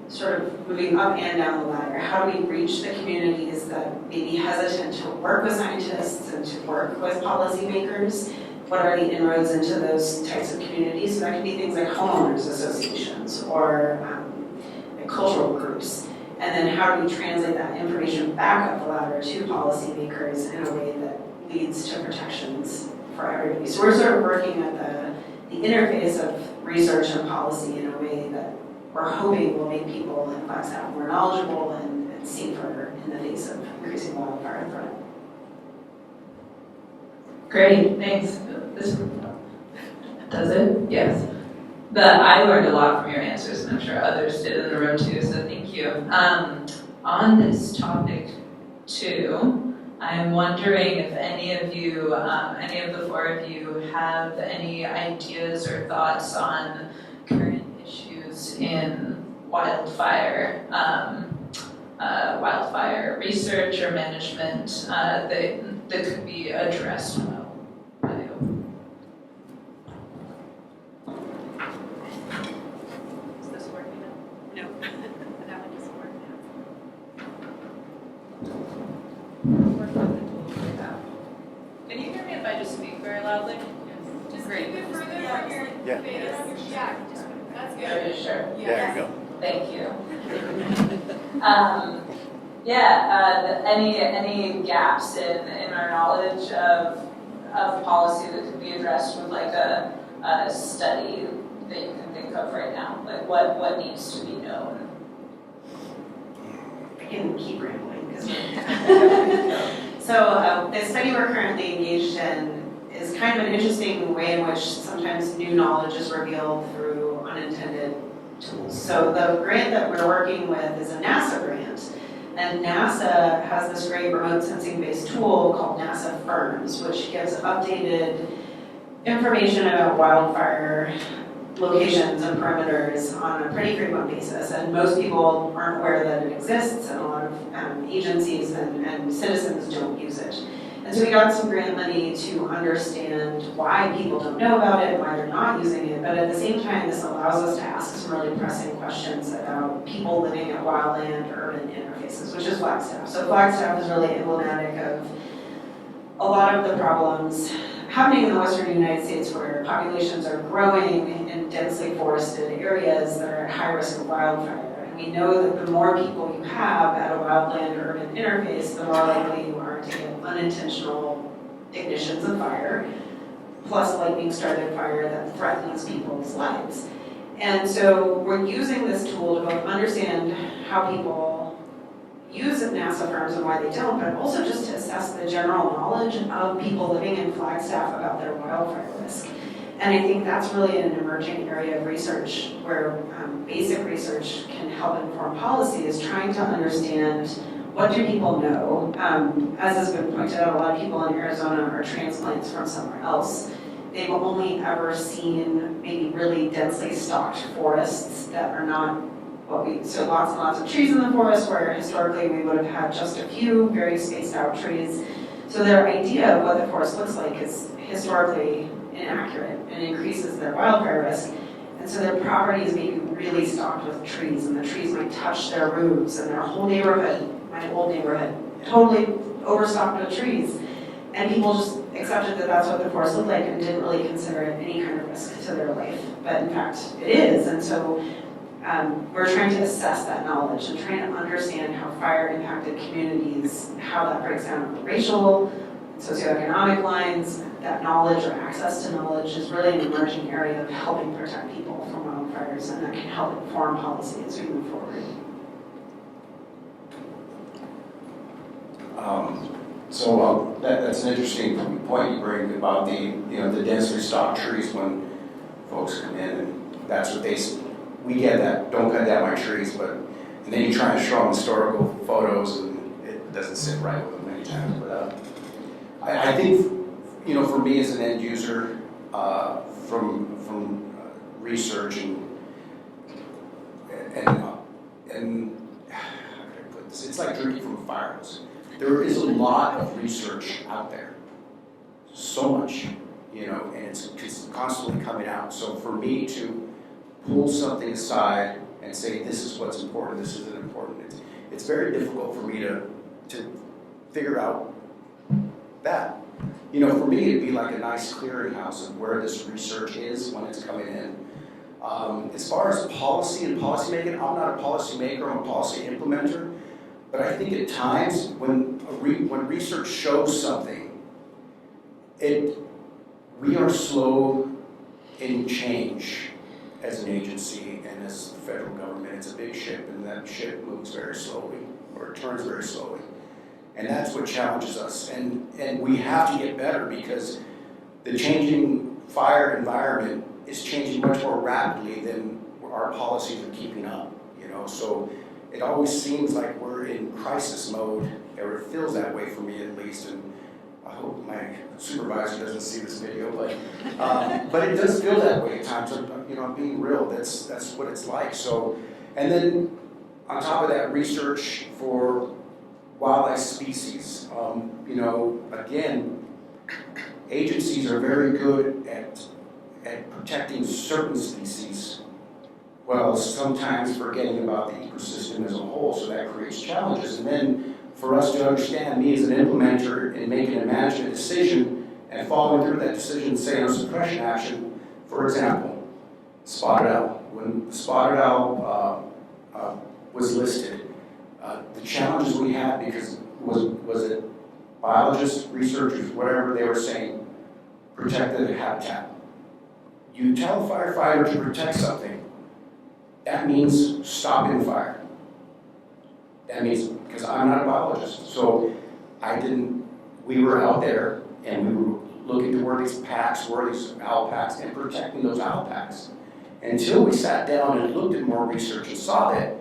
sort of moving up and down the ladder. How do we reach the communities that may be hesitant to work with scientists and to work with policymakers? What are the inroads into those types of communities? So that can be things like homeowners associations or like cultural groups. And then how do we translate that information back up the ladder to policymakers in a way that leads to protections for everybody? So we're sort of working at the interface of research and policy in a way that we're hoping will make people in Flagstaff more knowledgeable and safer in the face of increasing wildfire threat. Great, thanks. This does it? Yes. I learned a lot from your answers, and I'm sure others did in the room too, so thank you. On this topic too, I'm wondering if any of you, any of the four of you have any ideas or thoughts on current issues in wildfire, wildfire research or management that could be addressed well. I hope. Is this working now? No. That one doesn't work now. Can you hear me if I just speak very loudly? Yes. Just keep it further from your Yeah. face. Yeah, that's good. Are you sure? There you go. Thank you. Any gaps in our knowledge of policy that could be addressed with like a study that you can think of right now? Like what needs to be known? I can keep rambling because So the study we're currently engaged in is kind of an interesting way in which sometimes new knowledge is revealed through unintended tools. So the grant that we're working with is a NASA grant, and NASA has this great remote sensing-based tool called NASA Firms, which gives updated information about wildfire locations and perimeters on a pretty frequent basis, and most people aren't aware that it exists, and a lot of agencies and citizens don't use it. And so we got some grant money to understand why people don't know about it, why they're not using it, but at the same time, this allows us to ask some really pressing questions about people living at wildland-urban interfaces, which is Flagstaff. So Flagstaff is really emblematic of a lot of the problems happening in the western United States where populations are growing in densely forested areas that are at high risk of wildfire. And we know that the more people you have at a wildland-urban interface, the more likely you are to get unintentional ignitions of fire, plus lightning-started fire that threatens people's lives. And so we're using this tool to both understand how people use NASA firms and why they don't, but also just to assess the general knowledge of people living in Flagstaff about their wildfire risk. And I think that's really an emerging area of research where basic research can help inform policy, is trying to understand what do people know. As has been pointed out, a lot of people in Arizona are transplants from somewhere else. They've only ever seen maybe really densely stocked forests that are not so lots and lots of trees in the forest where historically we would have had just a few very spaced out trees. So their idea of what the forest looks like is historically inaccurate and increases their wildfire risk. And so their properties may be really stocked with trees, and the trees might touch their roofs, and their whole neighborhood, my old neighborhood, totally overstocked with trees. And people just accepted that that's what the forest looked like and didn't really consider it any kind of risk to their life. But in fact, it is. And so we're trying to assess that knowledge and trying to understand how fire impacted communities, how that breaks down on racial, socioeconomic lines. That knowledge or access to knowledge is really an emerging area of helping protect people from wildfires, and that can help inform policy as we move forward. That's an interesting point you bring about the densely stocked trees when folks come in and that's what we get that, don't cut down my trees, but, and then you try to show them historical photos and it doesn't sit right with them many times. But I think, you know, for me as an end user, from research and how can I put this? It's like drinking from a fire hose. There is a lot of research out there, so much, you know, and it's constantly coming out. So for me to pull something aside and say this is what's important, this isn't important, it's very difficult for me to figure out that. You know, for me it'd be like a nice clearinghouse of where this research is when it's coming in. As far as policy and policymaking, I'm not a policymaker, I'm a policy implementer. But I think at times when research shows something, we are slow in change as an agency and as the federal government. It's a big ship, and that ship moves very slowly, or it turns very slowly. And that's what challenges us. And we have to get better because the changing fire environment is changing much more rapidly than our policies are keeping up, you know. So it always seems like we're in crisis mode, or it feels that way for me at least. And I hope my supervisor doesn't see this video, but it does feel that way at times. You know, I'm being real. That's what it's like. So, and then on top of that, research for wildlife species. You know, again, agencies are very good at protecting certain species, while sometimes forgetting about the ecosystem as a whole, so that creates challenges. And then for us to understand, me as an implementer in making a management decision and following through that decision, say on suppression action, for example, spotted owl. When spotted owl was listed, the challenges we had, because was it biologists, researchers, whatever, they were saying, protect the habitat. You tell a firefighter to protect something, that means stopping the fire. That means, because I'm not a biologist, so we were out there and we were looking to where these packs were, these owl packs, and protecting those owl packs. Until we sat down and looked at more research and saw that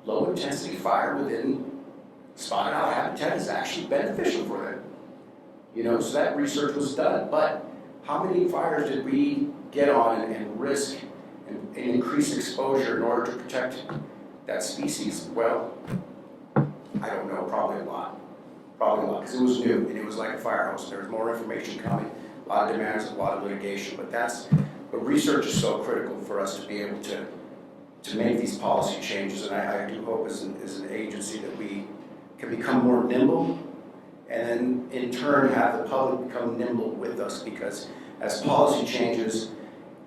low intensity fire within spotted owl habitat is actually beneficial for them. You know, so that research was done. But how many fires did we get on and risk and increase exposure in order to protect that species? Well, I don't know, probably a lot, because it was new and it was like a fire hose. There was more information coming, a lot of demands, a lot of litigation, but research is so critical for us to be able to make these policy changes, and I do hope as an agency that we can become more nimble, and then in turn have the public become nimble with us, because as policy changes,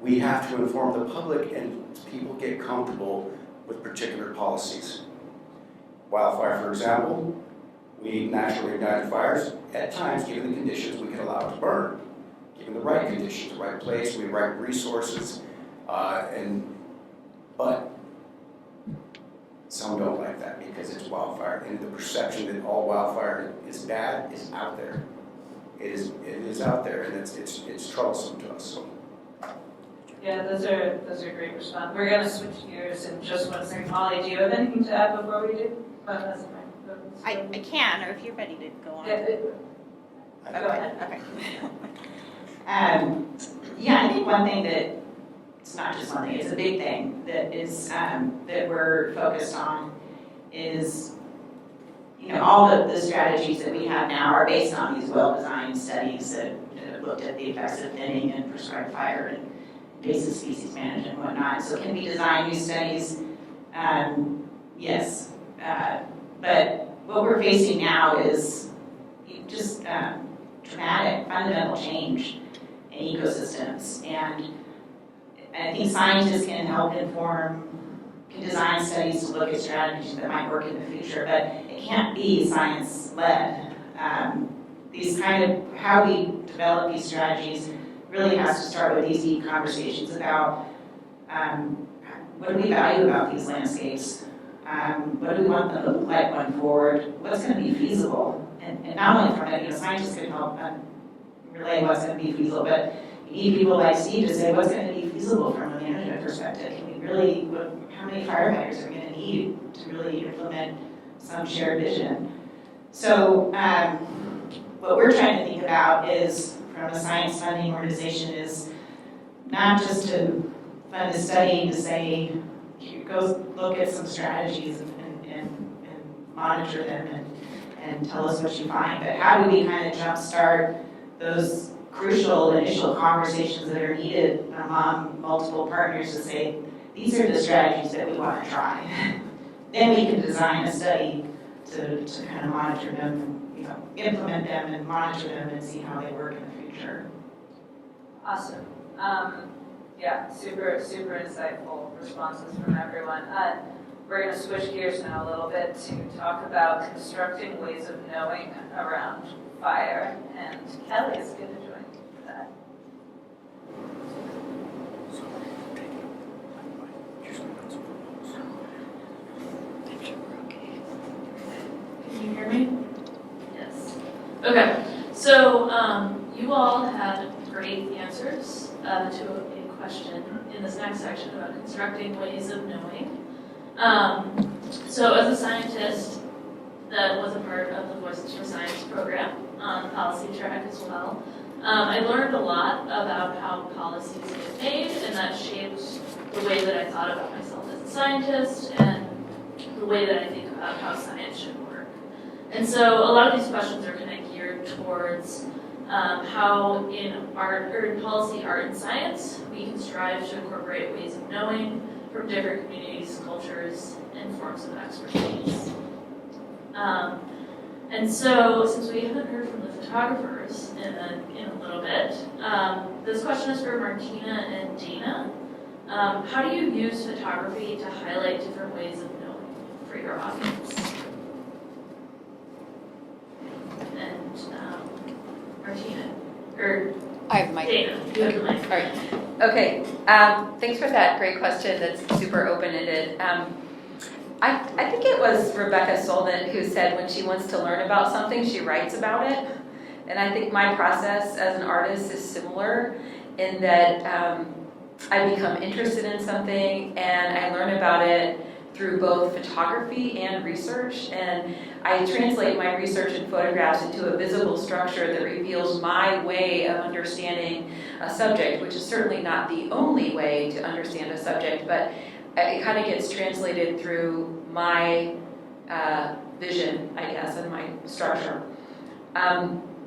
we have to inform the public and people get comfortable with particular policies. Wildfire, for example, we naturally ignited fires. At times, given the conditions, we can allow it to burn. Given the right conditions, the right place, we right resources, but some don't like that because it's wildfire, and the perception that all wildfire is bad is out there. It is out there, and it's troublesome to us. So. Yeah, those are great response. We're going to switch gears in just one second. Molly, do you have anything to add before we do? I can, or if you're ready to go on. Go ahead. Okay. Yeah, I think one thing that, it's not just one thing, it's a big thing that is that we're focused on is, you know, all of the strategies that we have now are based on these well-designed studies that have looked at the effects of thinning and prescribed fire and invasive species management and whatnot. So can we design new studies? Yes. But what we're facing now is just dramatic, fundamental change in ecosystems. And I think scientists can help can design studies to look at strategies that might work in the future, but it can't be science-led. These kind of, how we develop these strategies really has to start with these deep conversations about what do we value about these landscapes? What do we want them to look like going forward? What's going to be feasible? And not only from it, you know, scientists can help relay what's going to be feasible, but We need people like Steve to say, what's gonna be feasible from a management perspective? Can we really, how many firefighters are we gonna need to really implement some shared vision? So what we're trying to think about is, from a science funding organization, is not just to fund a study to say, go look at some strategies and monitor them and tell us what you find, but how do we kind of jumpstart those crucial initial conversations that are needed among multiple partners to say, these are the strategies that we want to try. Then we can design a study to kind of monitor them and, you know, implement them and monitor them and see how they work in the future. Awesome. Yeah, super insightful responses from everyone. We're going to switch gears now a little bit to talk about constructing ways of knowing around fire, and Kelly is going to join that. Can you hear me? Yes. Okay, so you all had great answers to a question in this next section about constructing ways of knowing. So as a scientist that was a part of the Voices for Science program on the policy track as well, I learned a lot about how policies get made, and that shaped the way that I thought about myself as a scientist and the way that I think about how science should work. And so a lot of these questions are kind of geared towards how in art, or in policy, art, and science, we can strive to incorporate ways of knowing from different communities, cultures, and forms of expertise. And so, since we haven't heard from the photographers in a little bit, this question is for Martina and Dana. How do you use photography to highlight different ways of knowing for your audience? And Martina, or I have my Dana, you have the mic. All right. Okay. Thanks for that great question. That's super open-ended. I think it was Rebecca Solnit who said when she wants to learn about something, she writes about it. And I think my process as an artist is similar in that I become interested in something and I learn about it through both photography and research, and I translate my research and photographs into a visible structure that reveals my way of understanding a subject, which is certainly not the only way to understand a subject, but it kind of gets translated through my vision, I guess, and my structure.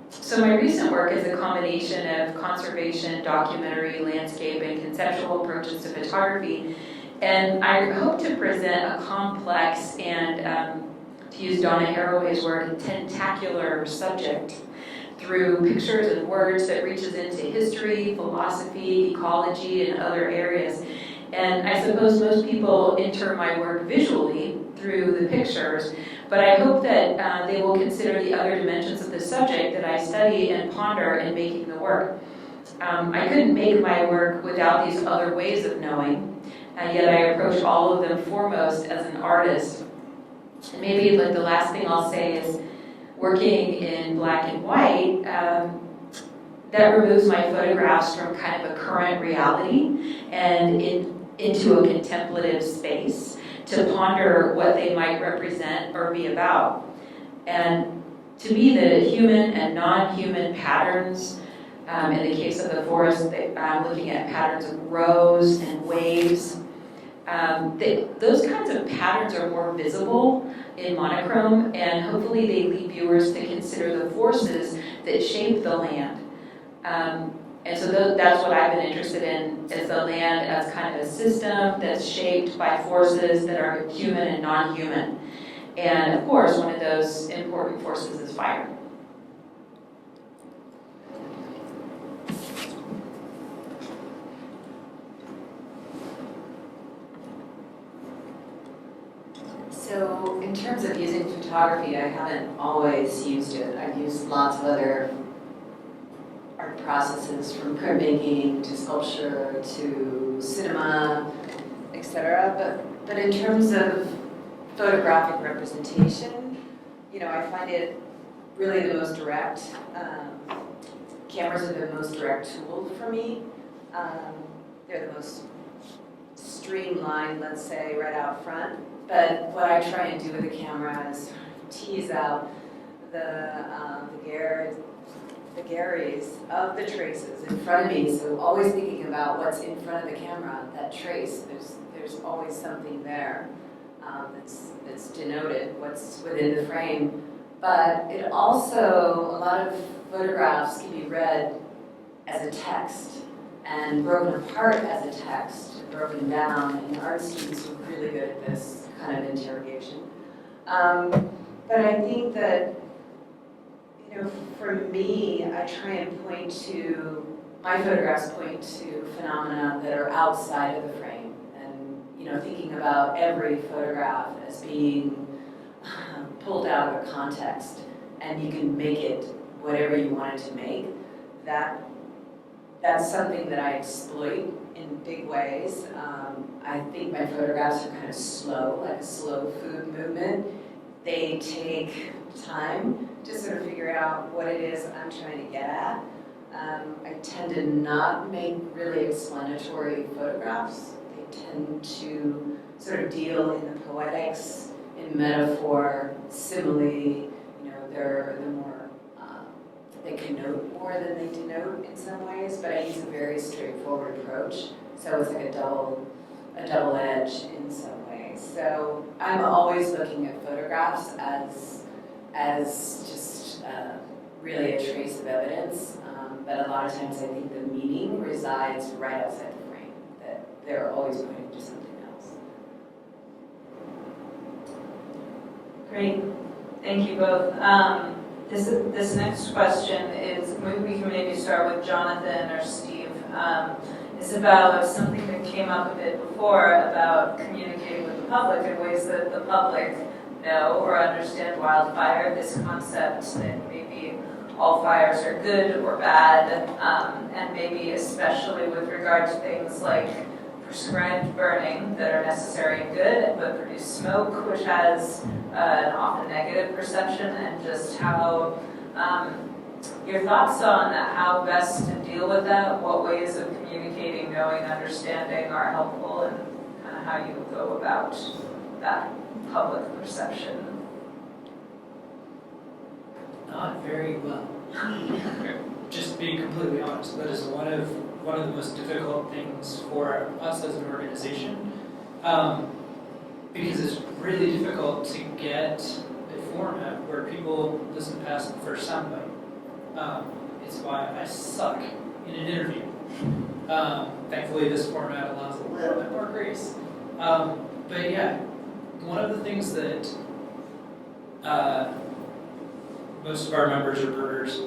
So my recent work is a combination of conservation, documentary, landscape, and conceptual approaches to photography. And I hope to present a complex and, to use Donna Haraway's word, tentacular subject through pictures and words that reaches into history, philosophy, ecology, and other areas. And I suppose most people enter my work visually through the pictures, but I hope that they will consider the other dimensions of the subject that I study and ponder in making the work. I couldn't make my work without these other ways of knowing. Yet I approach all of them foremost as an artist. And maybe like the last thing I'll say is working in black and white, that removes my photographs from kind of a current reality and into a contemplative space to ponder what they might represent or be about. And to me, the human and non-human patterns, in the case of the forest, I'm looking at patterns of rows and waves. Those kinds of patterns are more visible in monochrome, and hopefully they lead viewers to consider the forces that shape the land. And so that's what I've been interested in, is the land as kind of a system that's shaped by forces that are human and non-human. And of course, one of those important forces is fire. So in terms of using photography, I haven't always used it. I've used lots of other art processes, from printmaking to sculpture to cinema, etc. But in terms of photographic representation, I find it really the most direct. cameras are the most direct tool for me. They're the most streamlined, let's say, right out front. But what I try and do with the camera is tease out the garies of the traces in front of me. So always thinking about what's in front of the camera, that trace. There's always something there that's denoted, what's within the frame. But it also, a lot of photographs can be read as a text and broken apart as a text, broken down, and art students are really good at this kind of interrogation. But I think that, for me, I try and point to, my photographs point to phenomena that are outside of the frame. And, thinking about every photograph as being pulled out of a context, and you can make it whatever you want it to make, that's something that I exploit in big ways. I think my photographs are kind of slow, like a slow food movement. They take time to sort of figure out what it is I'm trying to get at. I tend to not make really explanatory photographs. They tend to sort of deal in the poetics, in metaphor, simile. They're more, they connote more than they denote in some ways, but I use a very straightforward approach. So it's like a double edge in some ways. So I'm always looking at photographs as just really a trace of evidence, but a lot of times I think the meaning resides right outside the frame, that they're always pointing to something else. Great, thank you both. This next question is, we can maybe start with Jonathan or Steve. Is about something that came up a bit before about communicating with the public in ways that the public know or understand wildfire, this concept that maybe all fires are good or bad, and maybe especially with regard to things like prescribed burning that are necessary and good, but produce smoke, which has an often negative perception, and just how your thoughts on how best to deal with that, what ways of communicating, knowing, understanding are helpful, and kind of how you go about that public perception. Not very well. Just being completely honest, that is one of the most difficult things for us as an organization, because it's really difficult to get a format where people listen past the first soundbite. It's why I suck in an interview. Thankfully, this format allows a little bit more grace. But yeah, one of the things that most of our members are birders,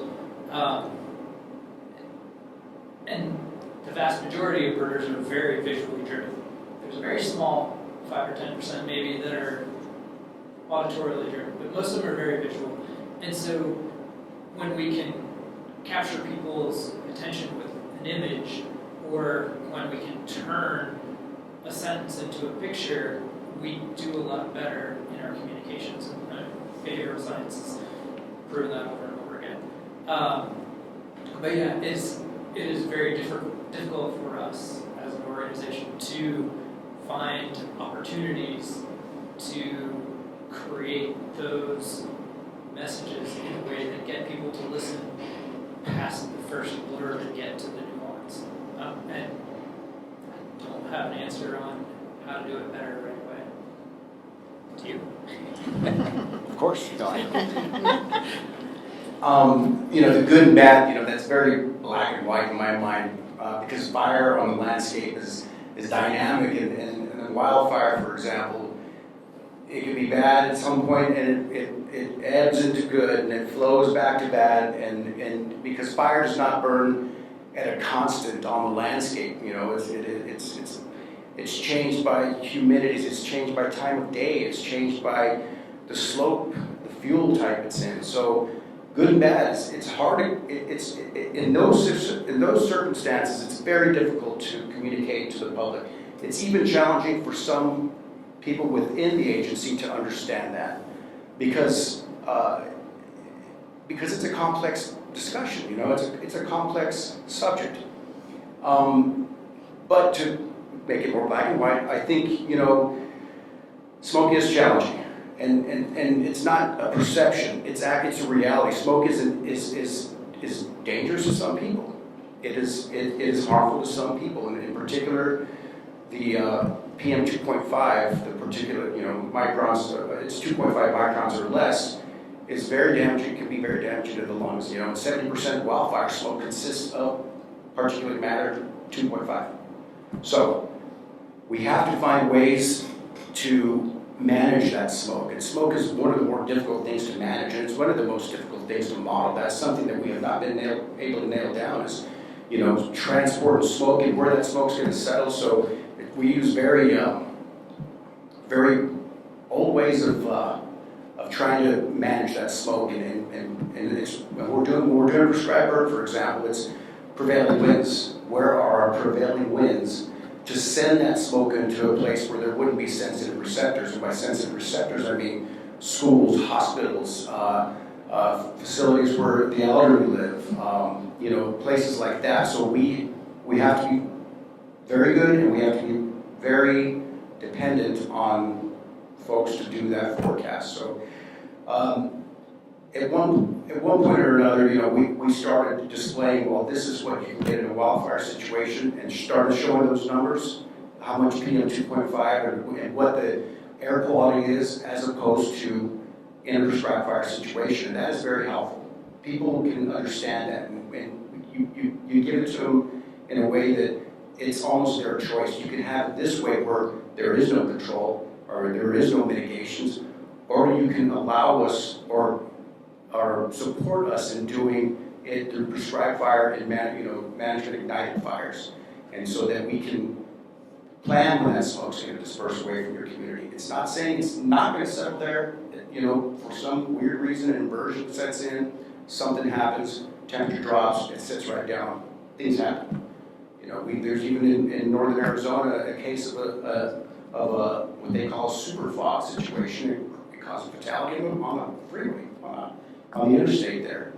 and the vast majority of birders are very visually driven. There's a very small 5 or 10% maybe that are auditorially driven, but most of them are very visual. And so when we can capture people's attention with an image, or when we can turn a sentence into a picture, we do a lot better in our communications. And behavioral science has proven that over and over again. But yeah, it is very difficult for us as an organization to find opportunities to create those messages in a way that get people to listen past the first blurb and get to the nuance. And I don't have an answer on how to do it better right away. Do you? Of course. The good and bad, that's very black and white in my mind, because fire on the landscape is dynamic, and wildfire, for example, it can be bad at some point, and it ebbs into good, and it flows back to bad, and because fire does not burn at a constant on the landscape, it's changed by humidities, it's changed by time of day, it's changed by the slope, the fuel type it's in. So good and bad, it's hard. In those circumstances, it's very difficult to communicate to the public. It's even challenging for some people within the agency to understand that, because it's a complex discussion, you know, it's a complex subject. But to make it more black and white, I think, you know, smoke is challenging. And it's not a perception, it's a reality. Smoke is dangerous to some people. It is harmful to some people, and in particular, the PM 2.5, the particular, you know, microns, it's 2.5 microns or less, is very damaging, can be very damaging to the lungs. You know, 70% of wildfire smoke consists of particulate matter 2.5. So we have to find ways to manage that smoke. And smoke is one of the more difficult things to manage, and it's one of the most difficult things to model. That's something that we have not been able to nail down is, you know, transport and smoke and where that smoke's going to settle. So we use very old ways of trying to manage that smoke, and it's when we're doing prescribed burn, for example, it's prevailing winds. Where are our prevailing winds to send that smoke into a place where there wouldn't be sensitive receptors? And by sensitive receptors, I mean schools, hospitals, facilities where the elderly live, you know, places like that. So we have to be very good, and we have to be very dependent on folks to do that forecast. So at one point or another, you know, we started displaying, well, this is what you can get in a wildfire situation, and started showing those numbers, how much PM 2.5 and what the air quality is as opposed to in a prescribed fire situation. And that is very helpful. People can understand that, and you give it to them in a way that it's almost their choice. You can have it this way where there is no control or there is no mitigations, or you can allow us or support us in doing it through prescribed fire and management ignited fires, and so that we can plan when that smoke's going to disperse away from your community. It's not saying it's not going to settle there. You know, for some weird reason, an inversion sets in, something happens, temperature drops, it sits right down. Things happen. You know, there's even in northern Arizona a case of what they call a super fog situation. It caused a fatality on a freeway, on the interstate there.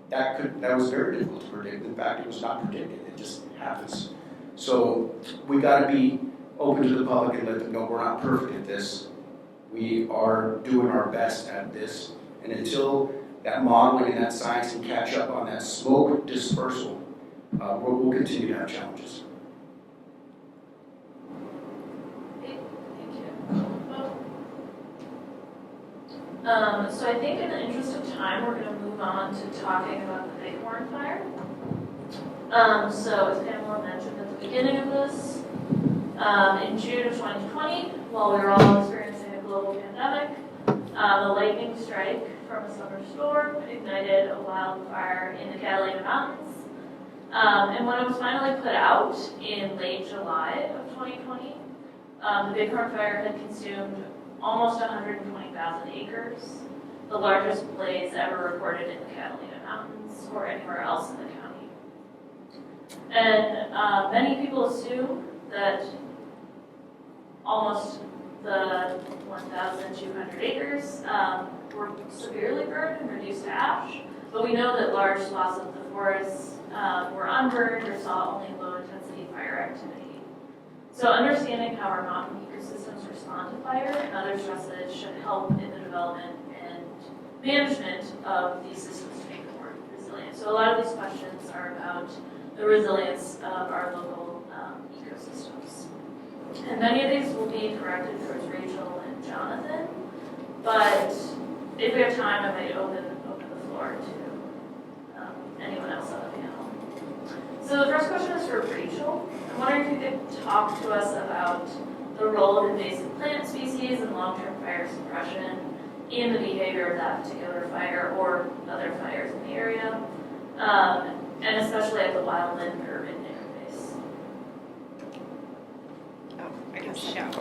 That was very difficult to predict. In fact, it was not predicted. It just happens. So we got to be open to the public and let them know we're not perfect at this. We are doing our best at this. And until that modeling and that science can catch up on that smoke dispersal, we'll continue to have challenges. Thank you. So I think in the interest of time, we're going to move on to talking about the Bighorn Fire. So as Pamela mentioned at the beginning of this, in June of 2020, while we were all experiencing a global pandemic, a lightning strike from a summer storm ignited a wildfire in the Catalina Mountains. And when it was finally put out in late July of 2020, the Bighorn Fire had consumed almost 120,000 acres, the largest blaze ever recorded in the Catalina Mountains or anywhere else in the county. And many people assume that almost the 1,200 acres were severely burned and reduced to ash, but we know that large swaths of the forests were unburned or saw only low-intensity fire activity. So understanding how our mountain ecosystems respond to fire and other stresses should help in the development and management of these systems to make them more resilient. So a lot of these questions are about the resilience of our local ecosystems. And many of these will be directed towards Rachel and Jonathan, but if we have time, I might open the floor to anyone else on the panel. So the first question is for Rachel. I'm wondering if you could talk to us about the role of invasive plant species and long-term fire suppression in the behavior of that particular fire or other fires in the area, and especially at the wildland-urban interface. Oh, I can shout.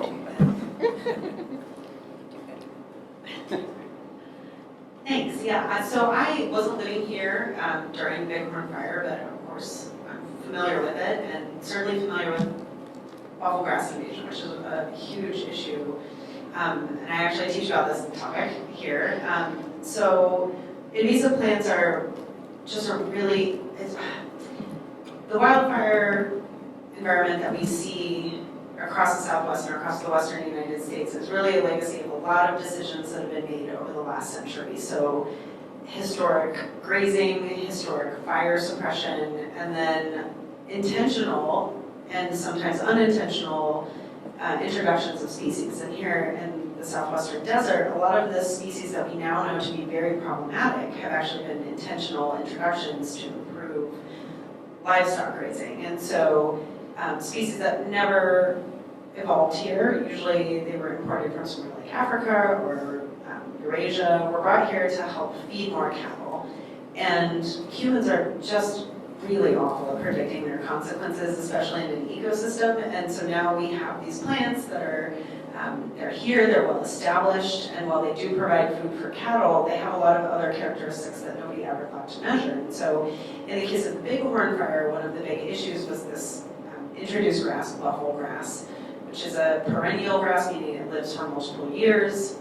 Thanks, yeah, so I wasn't living here during Bighorn Fire, but of course I'm familiar with it and certainly familiar with awful grass invasion, which is a huge issue. And I actually teach about this topic here. So invasive plants are just a really, the wildfire environment that we see across the Southwest and across the Western United States is really a legacy of a lot of decisions that have been made over the last century. So historic grazing, historic fire suppression, and then intentional and sometimes unintentional introductions of species. And here in the Southwestern desert, a lot of the species that we now know to be very problematic have actually been intentional introductions to improve livestock grazing. And so species that never evolved here, usually they were imported from somewhere like Africa or Eurasia, were brought here to help feed more cattle. And humans are just really awful at predicting their consequences, especially in an ecosystem. And so now we have these plants that are they're here, they're well established, and while they do provide food for cattle, they have a lot of other characteristics that nobody ever thought to measure. And so in the case of the Bighorn Fire, one of the big issues was this introduced grass, buffalo grass, which is a perennial grass, meaning it lives for multiple years,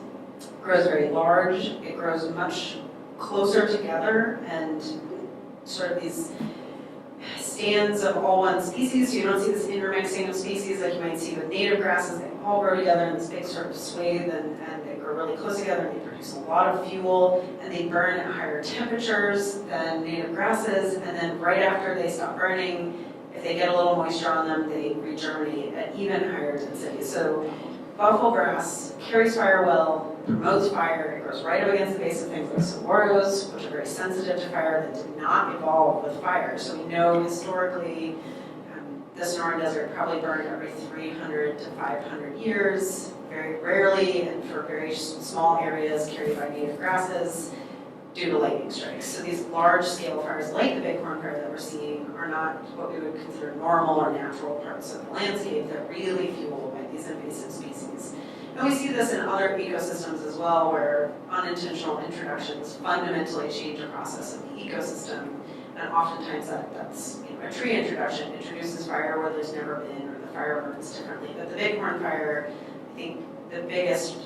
grows very large, it grows much closer together, and sort of these stands of all one species, so you don't see this intermixing of species like you might see with native grasses. They all grow together in this big sort of swathe, and they grow really close together, and they produce a lot of fuel, and they burn at higher temperatures than native grasses, and then right after they stop burning, if they get a little moisture on them, they regerminate at even higher density. So buffalo grass carries fire well, promotes fire, it grows right up against the base of things like saguaros, which are very sensitive to fire, that did not evolve with fire. So we know historically the Sonoran Desert probably burned every 300 to 500 years, very rarely, and for very small areas carried by native grasses due to lightning strikes. So these large-scale fires like the Bighorn Fire that we're seeing are not what we would consider normal or natural parts of the landscape. They're really fueled by these invasive species. And we see this in other ecosystems as well, where unintentional introductions fundamentally change the process of the ecosystem. And oftentimes that's a tree introduction introduces fire where there's never been, or the fire burns differently. But the Bighorn Fire, I think the biggest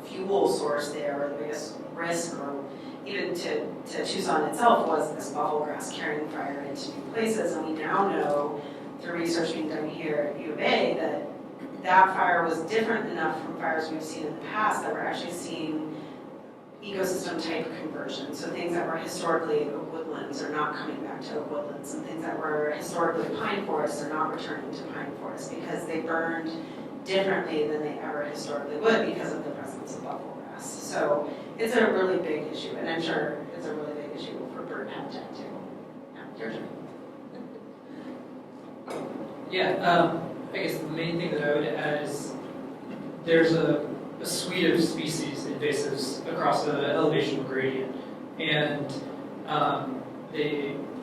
fuel source there, or the biggest risk, or even to Tucson itself, was this buffalo grass carrying fire into new places. And we now know, through research being done here at U of A, that fire was different enough from fires we've seen in the past that we're actually seeing ecosystem type conversion. So things that were historically oak woodlands are not coming back to oak woodlands, and things that were historically pine forests are not returning to pine forests because they burned differently than they ever historically would because of the presence of buffalo grass. So it's a really big issue, and I'm sure it's a really big issue for bird habitat too. Yeah, your turn. Yeah, I guess the main thing that I would add is there's a suite of species invasives across the elevational gradient, and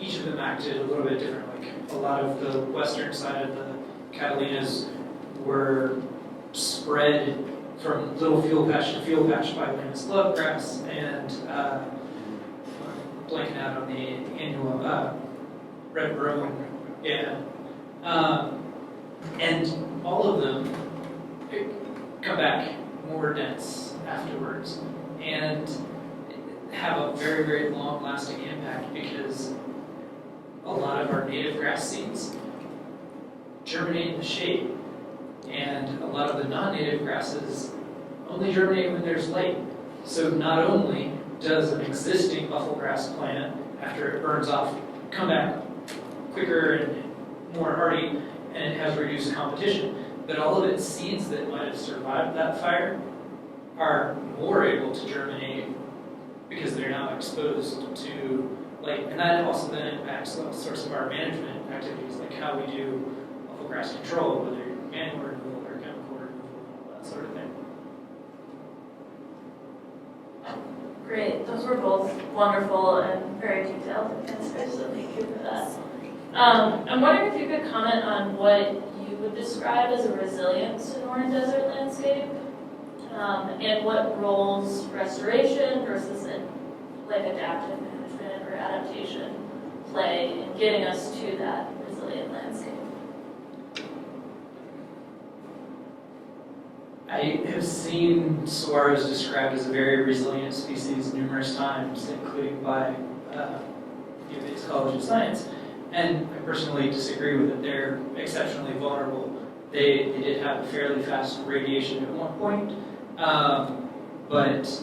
each of them acted a little bit different. Like a lot of the western side of the Catalinas were spread from little field patch to field patch by Lamb's glove grass, and blanking out on the annual red rowan, yeah. And all of them come back more dense afterwards and have a very, very long-lasting impact because a lot of our native grass seeds germinate in the shade, and a lot of the non-native grasses only germinate when there's light. So not only does an existing buffalo grass plant, after it burns off, come back quicker and more hardy, and it has reduced competition, but all of its seeds that might have survived that fire are more able to germinate because they're now exposed to light. And that also then impacts the source of our management activities, like how we do buffalo grass control, whether you're manual removal or chemical removal, all that sort of thing. Great, those were both wonderful and very detailed answers, so thank you for that. I'm wondering if you could comment on what you would describe as a resilient Sonoran Desert landscape, and what roles restoration versus adaptive management or adaptation play in getting us to that resilient landscape. I have seen saguaros described as a very resilient species numerous times, including by UVA's College of Science. And I personally disagree with it. They're exceptionally vulnerable. They did have a fairly fast radiation at one point, but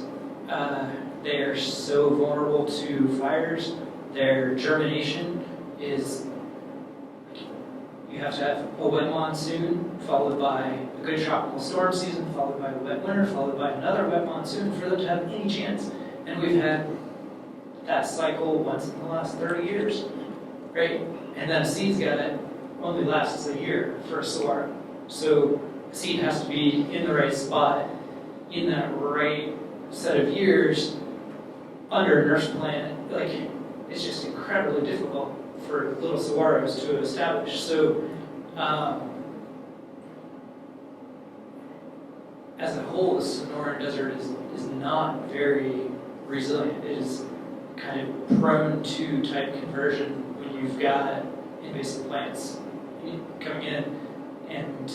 they are so vulnerable to fires. Their germination is, you have to have a wet monsoon followed by a good tropical storm season, followed by a wet winter, followed by another wet monsoon for them to have any chance. And we've had that cycle once in the last 30 years, right? And then a seed's got it only lasts a year for a saguaro. So a seed has to be in the right spot, in that right set of years, under a nurse plant. Like, it's just incredibly difficult for little saguaros to establish. So, as a whole, the Sonoran Desert is not very resilient. It is kind of prone to type conversion when you've got invasive plants coming in, and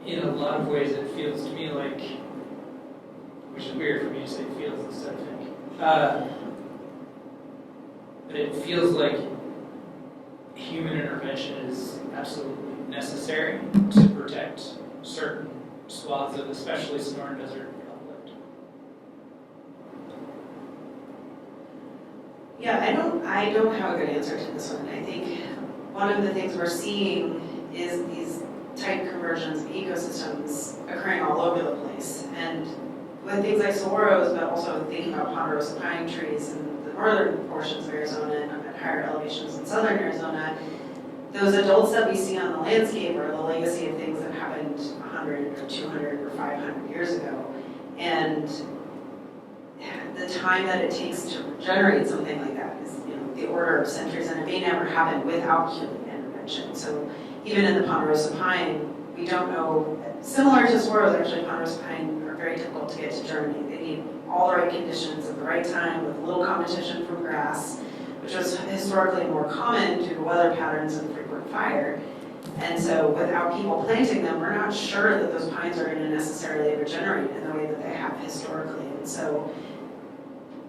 in a lot of ways it feels to me like, which is weird for me to say feels instead of think, but it feels like human intervention is absolutely necessary to protect certain swaths of especially Sonoran Desert conflict. Yeah, I don't have a good answer to this one. I think one of the things we're seeing is these tight conversions of ecosystems occurring all over the place. And with things like saguaros, but also thinking about ponderosa pine trees in the northern portions of Arizona and at higher elevations in southern Arizona, those adults that we see on the landscape are the legacy of things that happened 100 or 200 or 500 years ago. And the time that it takes to regenerate something like that is, the order of centuries, and it may never happen without human intervention. So even in the ponderosa pine, we don't know, similar to saguaros, actually ponderosa pine are very difficult to get to germinate. They need all the right conditions at the right time with little competition from grass, which was historically more common due to weather patterns and frequent fire. And so without people planting them, we're not sure that those pines are going to necessarily regenerate in the way that they have historically. And so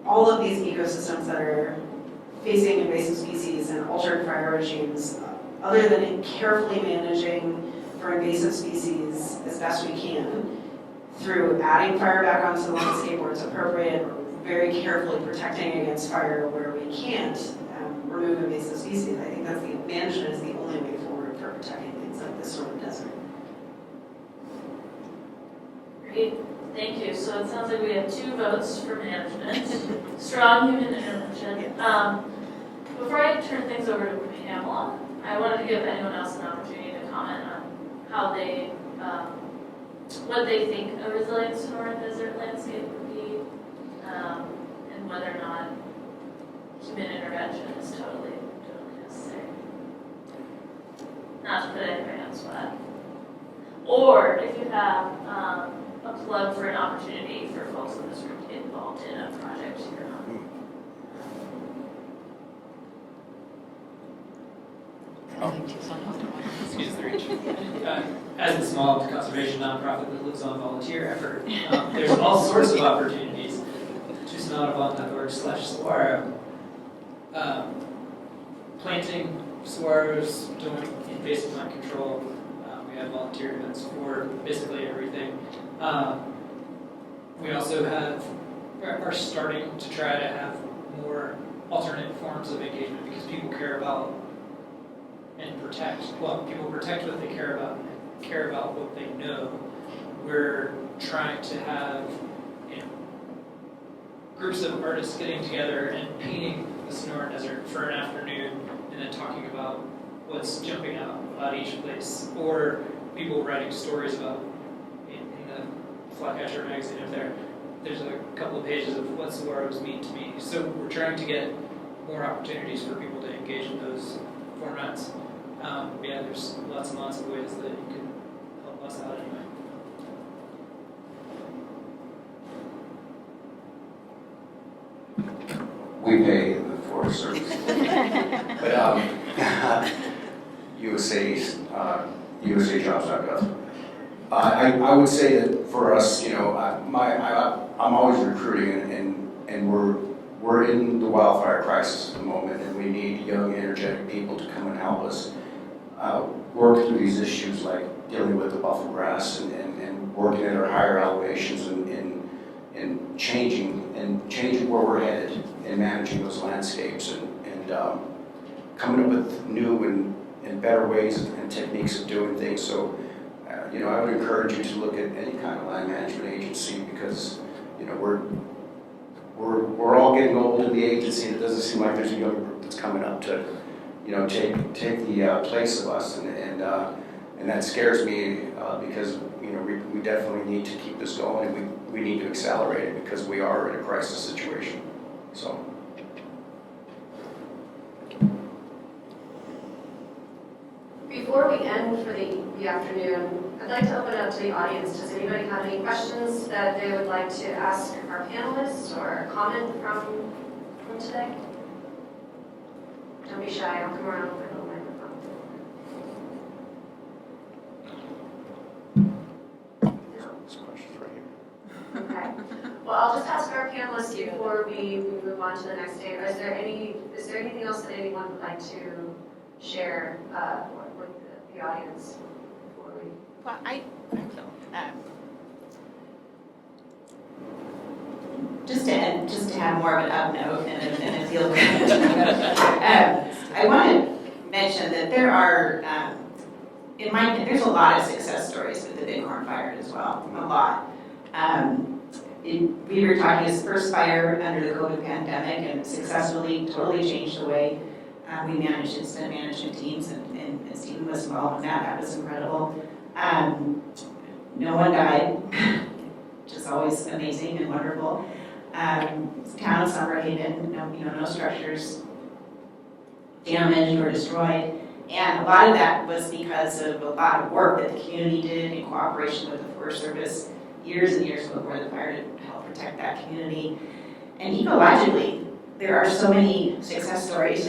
all of these ecosystems that are facing invasive species and altered fire regimes, other than carefully managing for invasive species as best we can, through adding fire back onto the landscape where it's appropriate, or very carefully protecting against fire where we can't remove invasive species, I think that's management is the only way forward for protecting things like this sort of desert. Great, thank you. So it sounds like we have 2 votes for management, strong human intervention. Before I turn things over to Pamela, I wanted to give anyone else an opportunity to comment on how they, what they think a resilient Sonoran Desert landscape would be, and whether or not human intervention is totally necessary. Not to put anybody on the spot. Or if you have a plug for an opportunity for folks in this room to get involved in a project you're on. Excuse the reach. As a small conservation nonprofit that lives on volunteer effort, there's all sorts of opportunities. tucsonautavan.org/saguaro. Planting saguaros, doing invasive plant control. We have volunteer events for basically everything. We also are starting to try to have more alternate forms of engagement because people care about and protect. Well, people protect what they care about and care about what they know. We're trying to have groups of artists getting together and painting the Sonoran Desert for an afternoon and then talking about what's jumping out about each place, or people writing stories about in the Flatcatcher magazine up there. There's a couple of pages of what saguaros mean to me. So we're trying to get more opportunities for people to engage in those formats. There's lots and lots of ways that you can help us out anyway. We pay the Forest Service. But USAjobs.gov. I would say that for us, you know, I'm always recruiting, and we're in the wildfire crisis at the moment, and we need young, energetic people to come and help us work through these issues like dealing with the buffalo grass and working at our higher elevations and changing where we're headed and managing those landscapes and coming up with new and better ways and techniques of doing things. So, you know, I would encourage you to look at any kind of land management agency because, you know, we're all getting old in the agency, and it doesn't seem like there's a young group that's coming up to, you know, take the place of us, and that scares me because, you know, we definitely need to keep this going, and we need to accelerate it because we are in a crisis situation. So. Before we end for the afternoon, I'd like to open it up to the audience. Does anybody have any questions that they would like to ask our panelists or comment from today? Don't be shy, I'll come around with a little microphone. This question's right here. Okay. Well, I'll just ask our panelists before we move on to the next day. Is there anything else that anyone would like to share with the audience before we? Well, Just to have more of an up note and a feel good. I want to mention that there are, there's a lot of success stories with the Bighorn Fire as well, a lot. We were talking his first fire under the COVID pandemic and successfully totally changed the way we managed incident management teams, and Stephen was involved in that. That was incredible. No one died, which is always amazing and wonderful. Town of Summer Haven, no structures damaged or destroyed. And a lot of that was because of a lot of work that the community did in cooperation with the Forest Service years and years before the fire to help protect that community. And ecologically, there are so many success stories.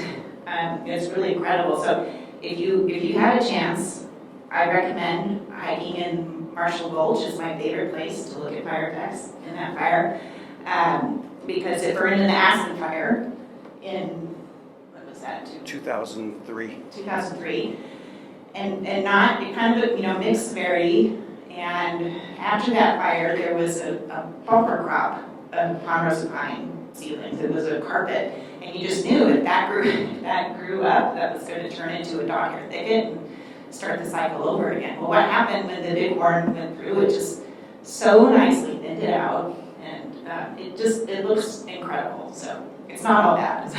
It's really incredible. So if you have a chance, I recommend hiking in Marshall Gulch. Is my favorite place to look at fire effects in that fire. Because it burned in the Aspen fire in, what was that? 2003. 2003. And not, it kind of, mixed severity. And after that fire, there was a bumper crop of ponderosa pine seedlings. It was a carpet. And you just knew if that grew up, that was going to turn into a dog-eared thicket and start the cycle over again. Well, what happened when the bighorn went through? It just so nicely thinned it out, and it looks incredible. So it's not all bad.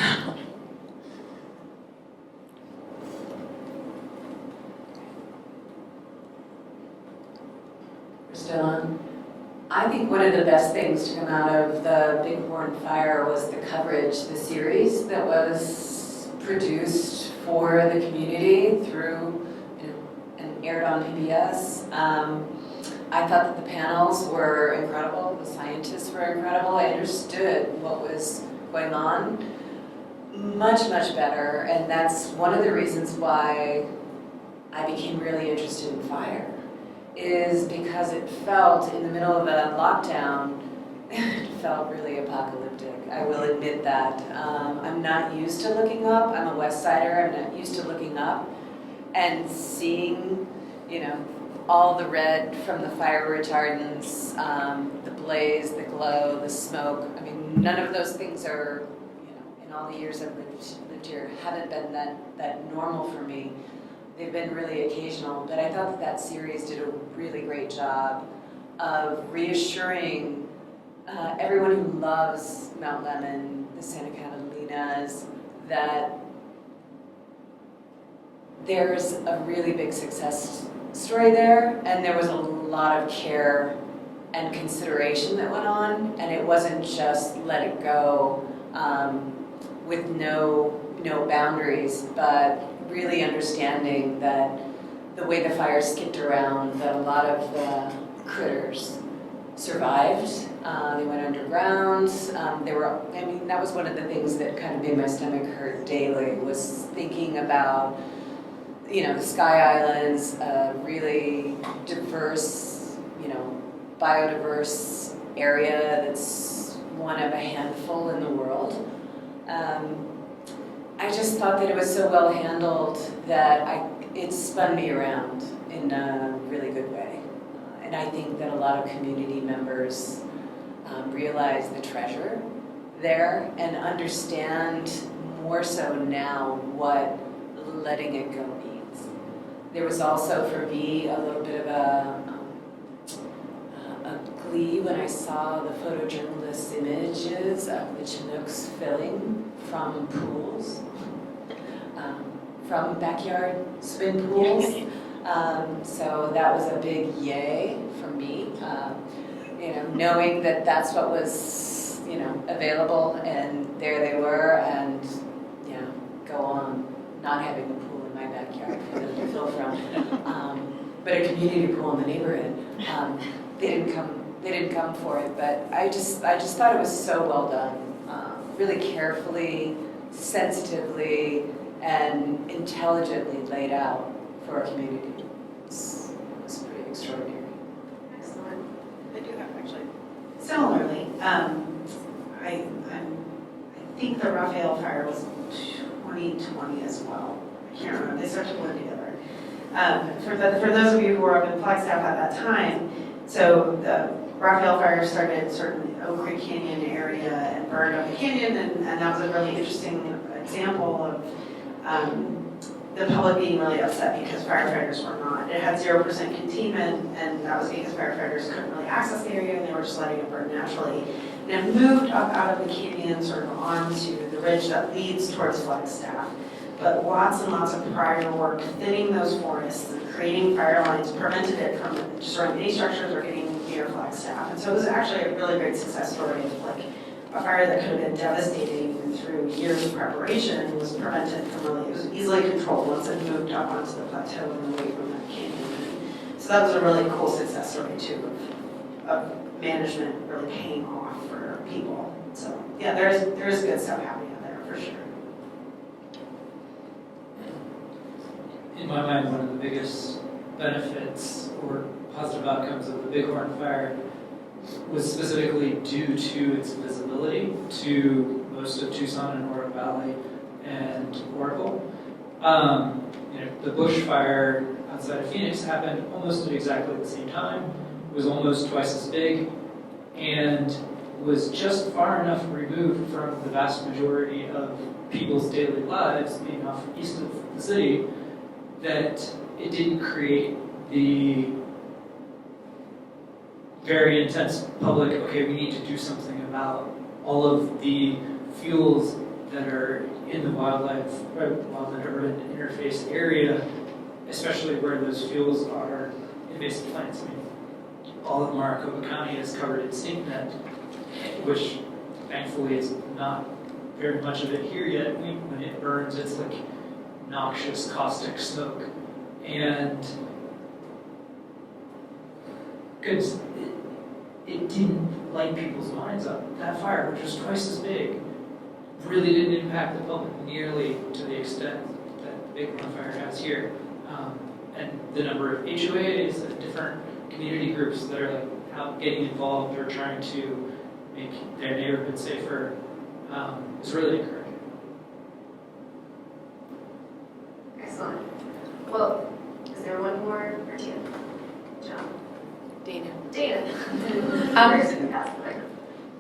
We're still on. I think one of the best things to come out of the Bighorn Fire was the coverage, the series that was produced for the community through and aired on PBS. I thought that the panels were incredible, the scientists were incredible. I understood what was going on much, much better, and that's one of the reasons why I became really interested in fire. Is because it felt, in the middle of a lockdown, it felt really apocalyptic. I will admit that. I'm not used to looking up. I'm a West Sider. I'm not used to looking up and seeing, all the red from the fire retardants, the blaze, the glow, the smoke. I mean, none of those things are, in all the years I've lived here, haven't been that normal for me. They've been really occasional, but I thought that series did a really great job of reassuring everyone who loves Mount Lemmon, the Santa Catalinas, that there's a really big success story there, and there was a lot of care and consideration that went on, and it wasn't just let it go with no boundaries, but really understanding that the way the fire skipped around, that a lot of the critters survived. They went underground. That was one of the things that kind of made my stomach hurt daily, was thinking about the Sky Islands, a really diverse, biodiverse area that's one of a handful in the world. I just thought that it was so well handled that it spun me around in a really good way. And I think that a lot of community members realize the treasure there and understand more so now what letting it go means. There was also for me a little bit of a glee when I saw the photojournalist's images of the Chinooks filling from pools, from backyard swim pools. So that was a big yay for me, knowing that that's what was, available, and there they were, and, go on, not having a pool in my backyard for them to fill from, but a community pool in the neighborhood. They didn't come for it, but I just thought it was so well done, really carefully, sensitively, and intelligently laid out for a community. It was pretty extraordinary. Excellent. I do have actually. Similarly, I think the Raphael fire was 2020 as well. I can't remember, they started to blend together. For those of you who were up in Flagstaff at that time, so the Raphael fire started sort of in the Oak Creek Canyon area and burned up the canyon, and that was a really interesting example of the public being really upset because firefighters were not. It had 0% containment, and that was because firefighters couldn't really access the area, and they were just letting it burn naturally. And it moved up out of the canyon, sort of onto the ridge that leads towards Flagstaff. But lots and lots of prior work thinning those forests and creating fire lines prevented it from destroying any structures or getting near Flagstaff. And so it was actually a really great success story of like a fire that could have been devastating through years of preparation was prevented from really, it was easily controlled once it moved up onto the plateau and away from that canyon. So that was a really cool success story too of management really paying off for people. So yeah, there's good stuff happening out there for sure. In my mind, one of the biggest benefits or positive outcomes of the Bighorn Fire was specifically due to its visibility to most of Tucson and Oro Valley and Oracle. The bushfire outside of Phoenix happened almost at exactly the same time. It was almost twice as big and was just far enough removed from the vast majority of people's daily lives, being off east of the city, that it didn't create the very intense public, okay, we need to do something about all of the fuels that are in the wildland-urban interface area, especially where those fuels are invasive plants. I mean, all of Maricopa County is covered in stink net, which thankfully is not very much of it here yet. When it burns, it's like noxious, caustic smoke. And goodness, it didn't light people's minds up. That fire, which was twice as big, really didn't impact the public nearly to the extent that the Bighorn Fire has here. And the number of HOAs and different community groups that are like out getting involved or trying to make their neighborhood safer is really encouraging. Excellent. Well, is there one more or two? John? Dana. Dana.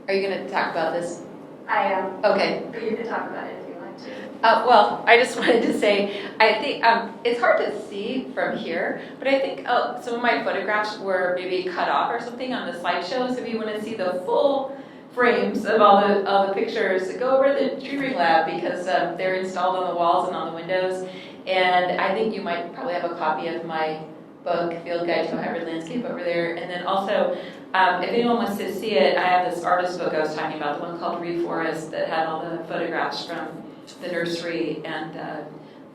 Are you going to talk about this? I am. Okay. But you can talk about it if you want to. Well, I just wanted to say, I think it's hard to see from here, but I think some of my photographs were maybe cut off or something on the slideshow. So if you want to see the full frames of all the pictures, go over to the tree ring lab because they're installed on the walls and on the windows. And I think you might probably have a copy of my book, Field Guide to a Hybrid Landscape, over there. And then also, if anyone wants to see it, I have this artist book I was talking about, the one called Reforest, that had all the photographs from the nursery and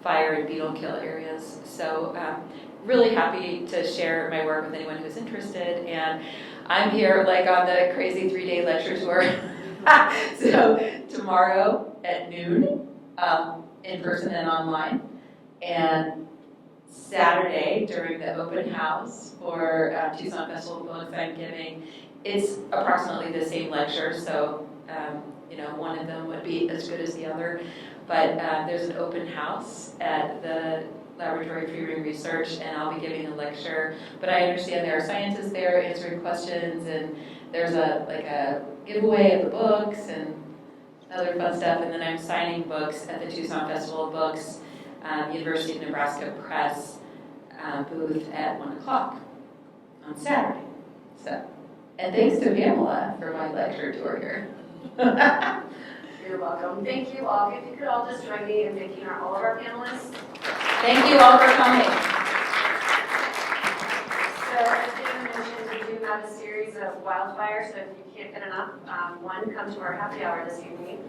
fire and beetle kill areas. So really happy to share my work with anyone who's interested. And I'm here like on the crazy 3-day lecture tour. So tomorrow at noon, in person and online. And Saturday during the open house for Tucson Festival of Books I'm giving. It's approximately the same lecture, so one of them would be as good as the other. But there's an open house at the Laboratory for Reframing Research, and I'll be giving a lecture. But I understand there are scientists there answering questions, and there's a giveaway of the books and other fun stuff. And then I'm signing books at the Tucson Festival of Books, University of Nebraska Press booth at 1 o'clock on Saturday. So, and thanks to Pamela for my lecture tour here. You're welcome. Thank you all. If you could all just join me in thanking all of our panelists. Thank you all for coming. So as Dana mentioned, we do have a series of wildfires, so if you can't get enough, one, come to our happy hour this evening.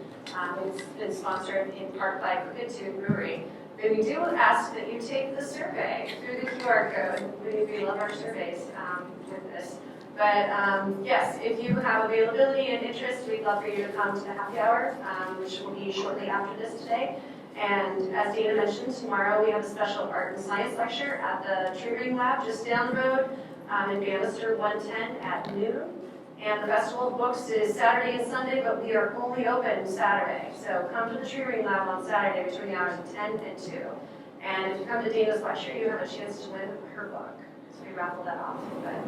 It's been sponsored in part by Crooked Tube Brewery. But we do ask that you take the survey through the QR code. We love our surveys with this. But yes, if you have availability and interest, we'd love for you to come to the happy hour, which will be shortly after this today. And as Dana mentioned, tomorrow we have a special art and science lecture at the Tree Ring Lab just down the road in Bannister 110 at noon. And the Festival of Books is Saturday and Sunday, but we are only open Saturday. So come to the Tree Ring Lab on Saturday between the hours of 10 and 2. And if you come to Dana's lecture, you have a chance to win her book. So we raffle that off. But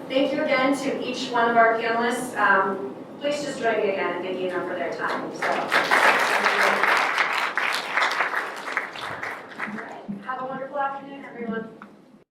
thank you again to each one of our panelists. Please just join me again in thanking them for their time. So, have a wonderful afternoon, everyone.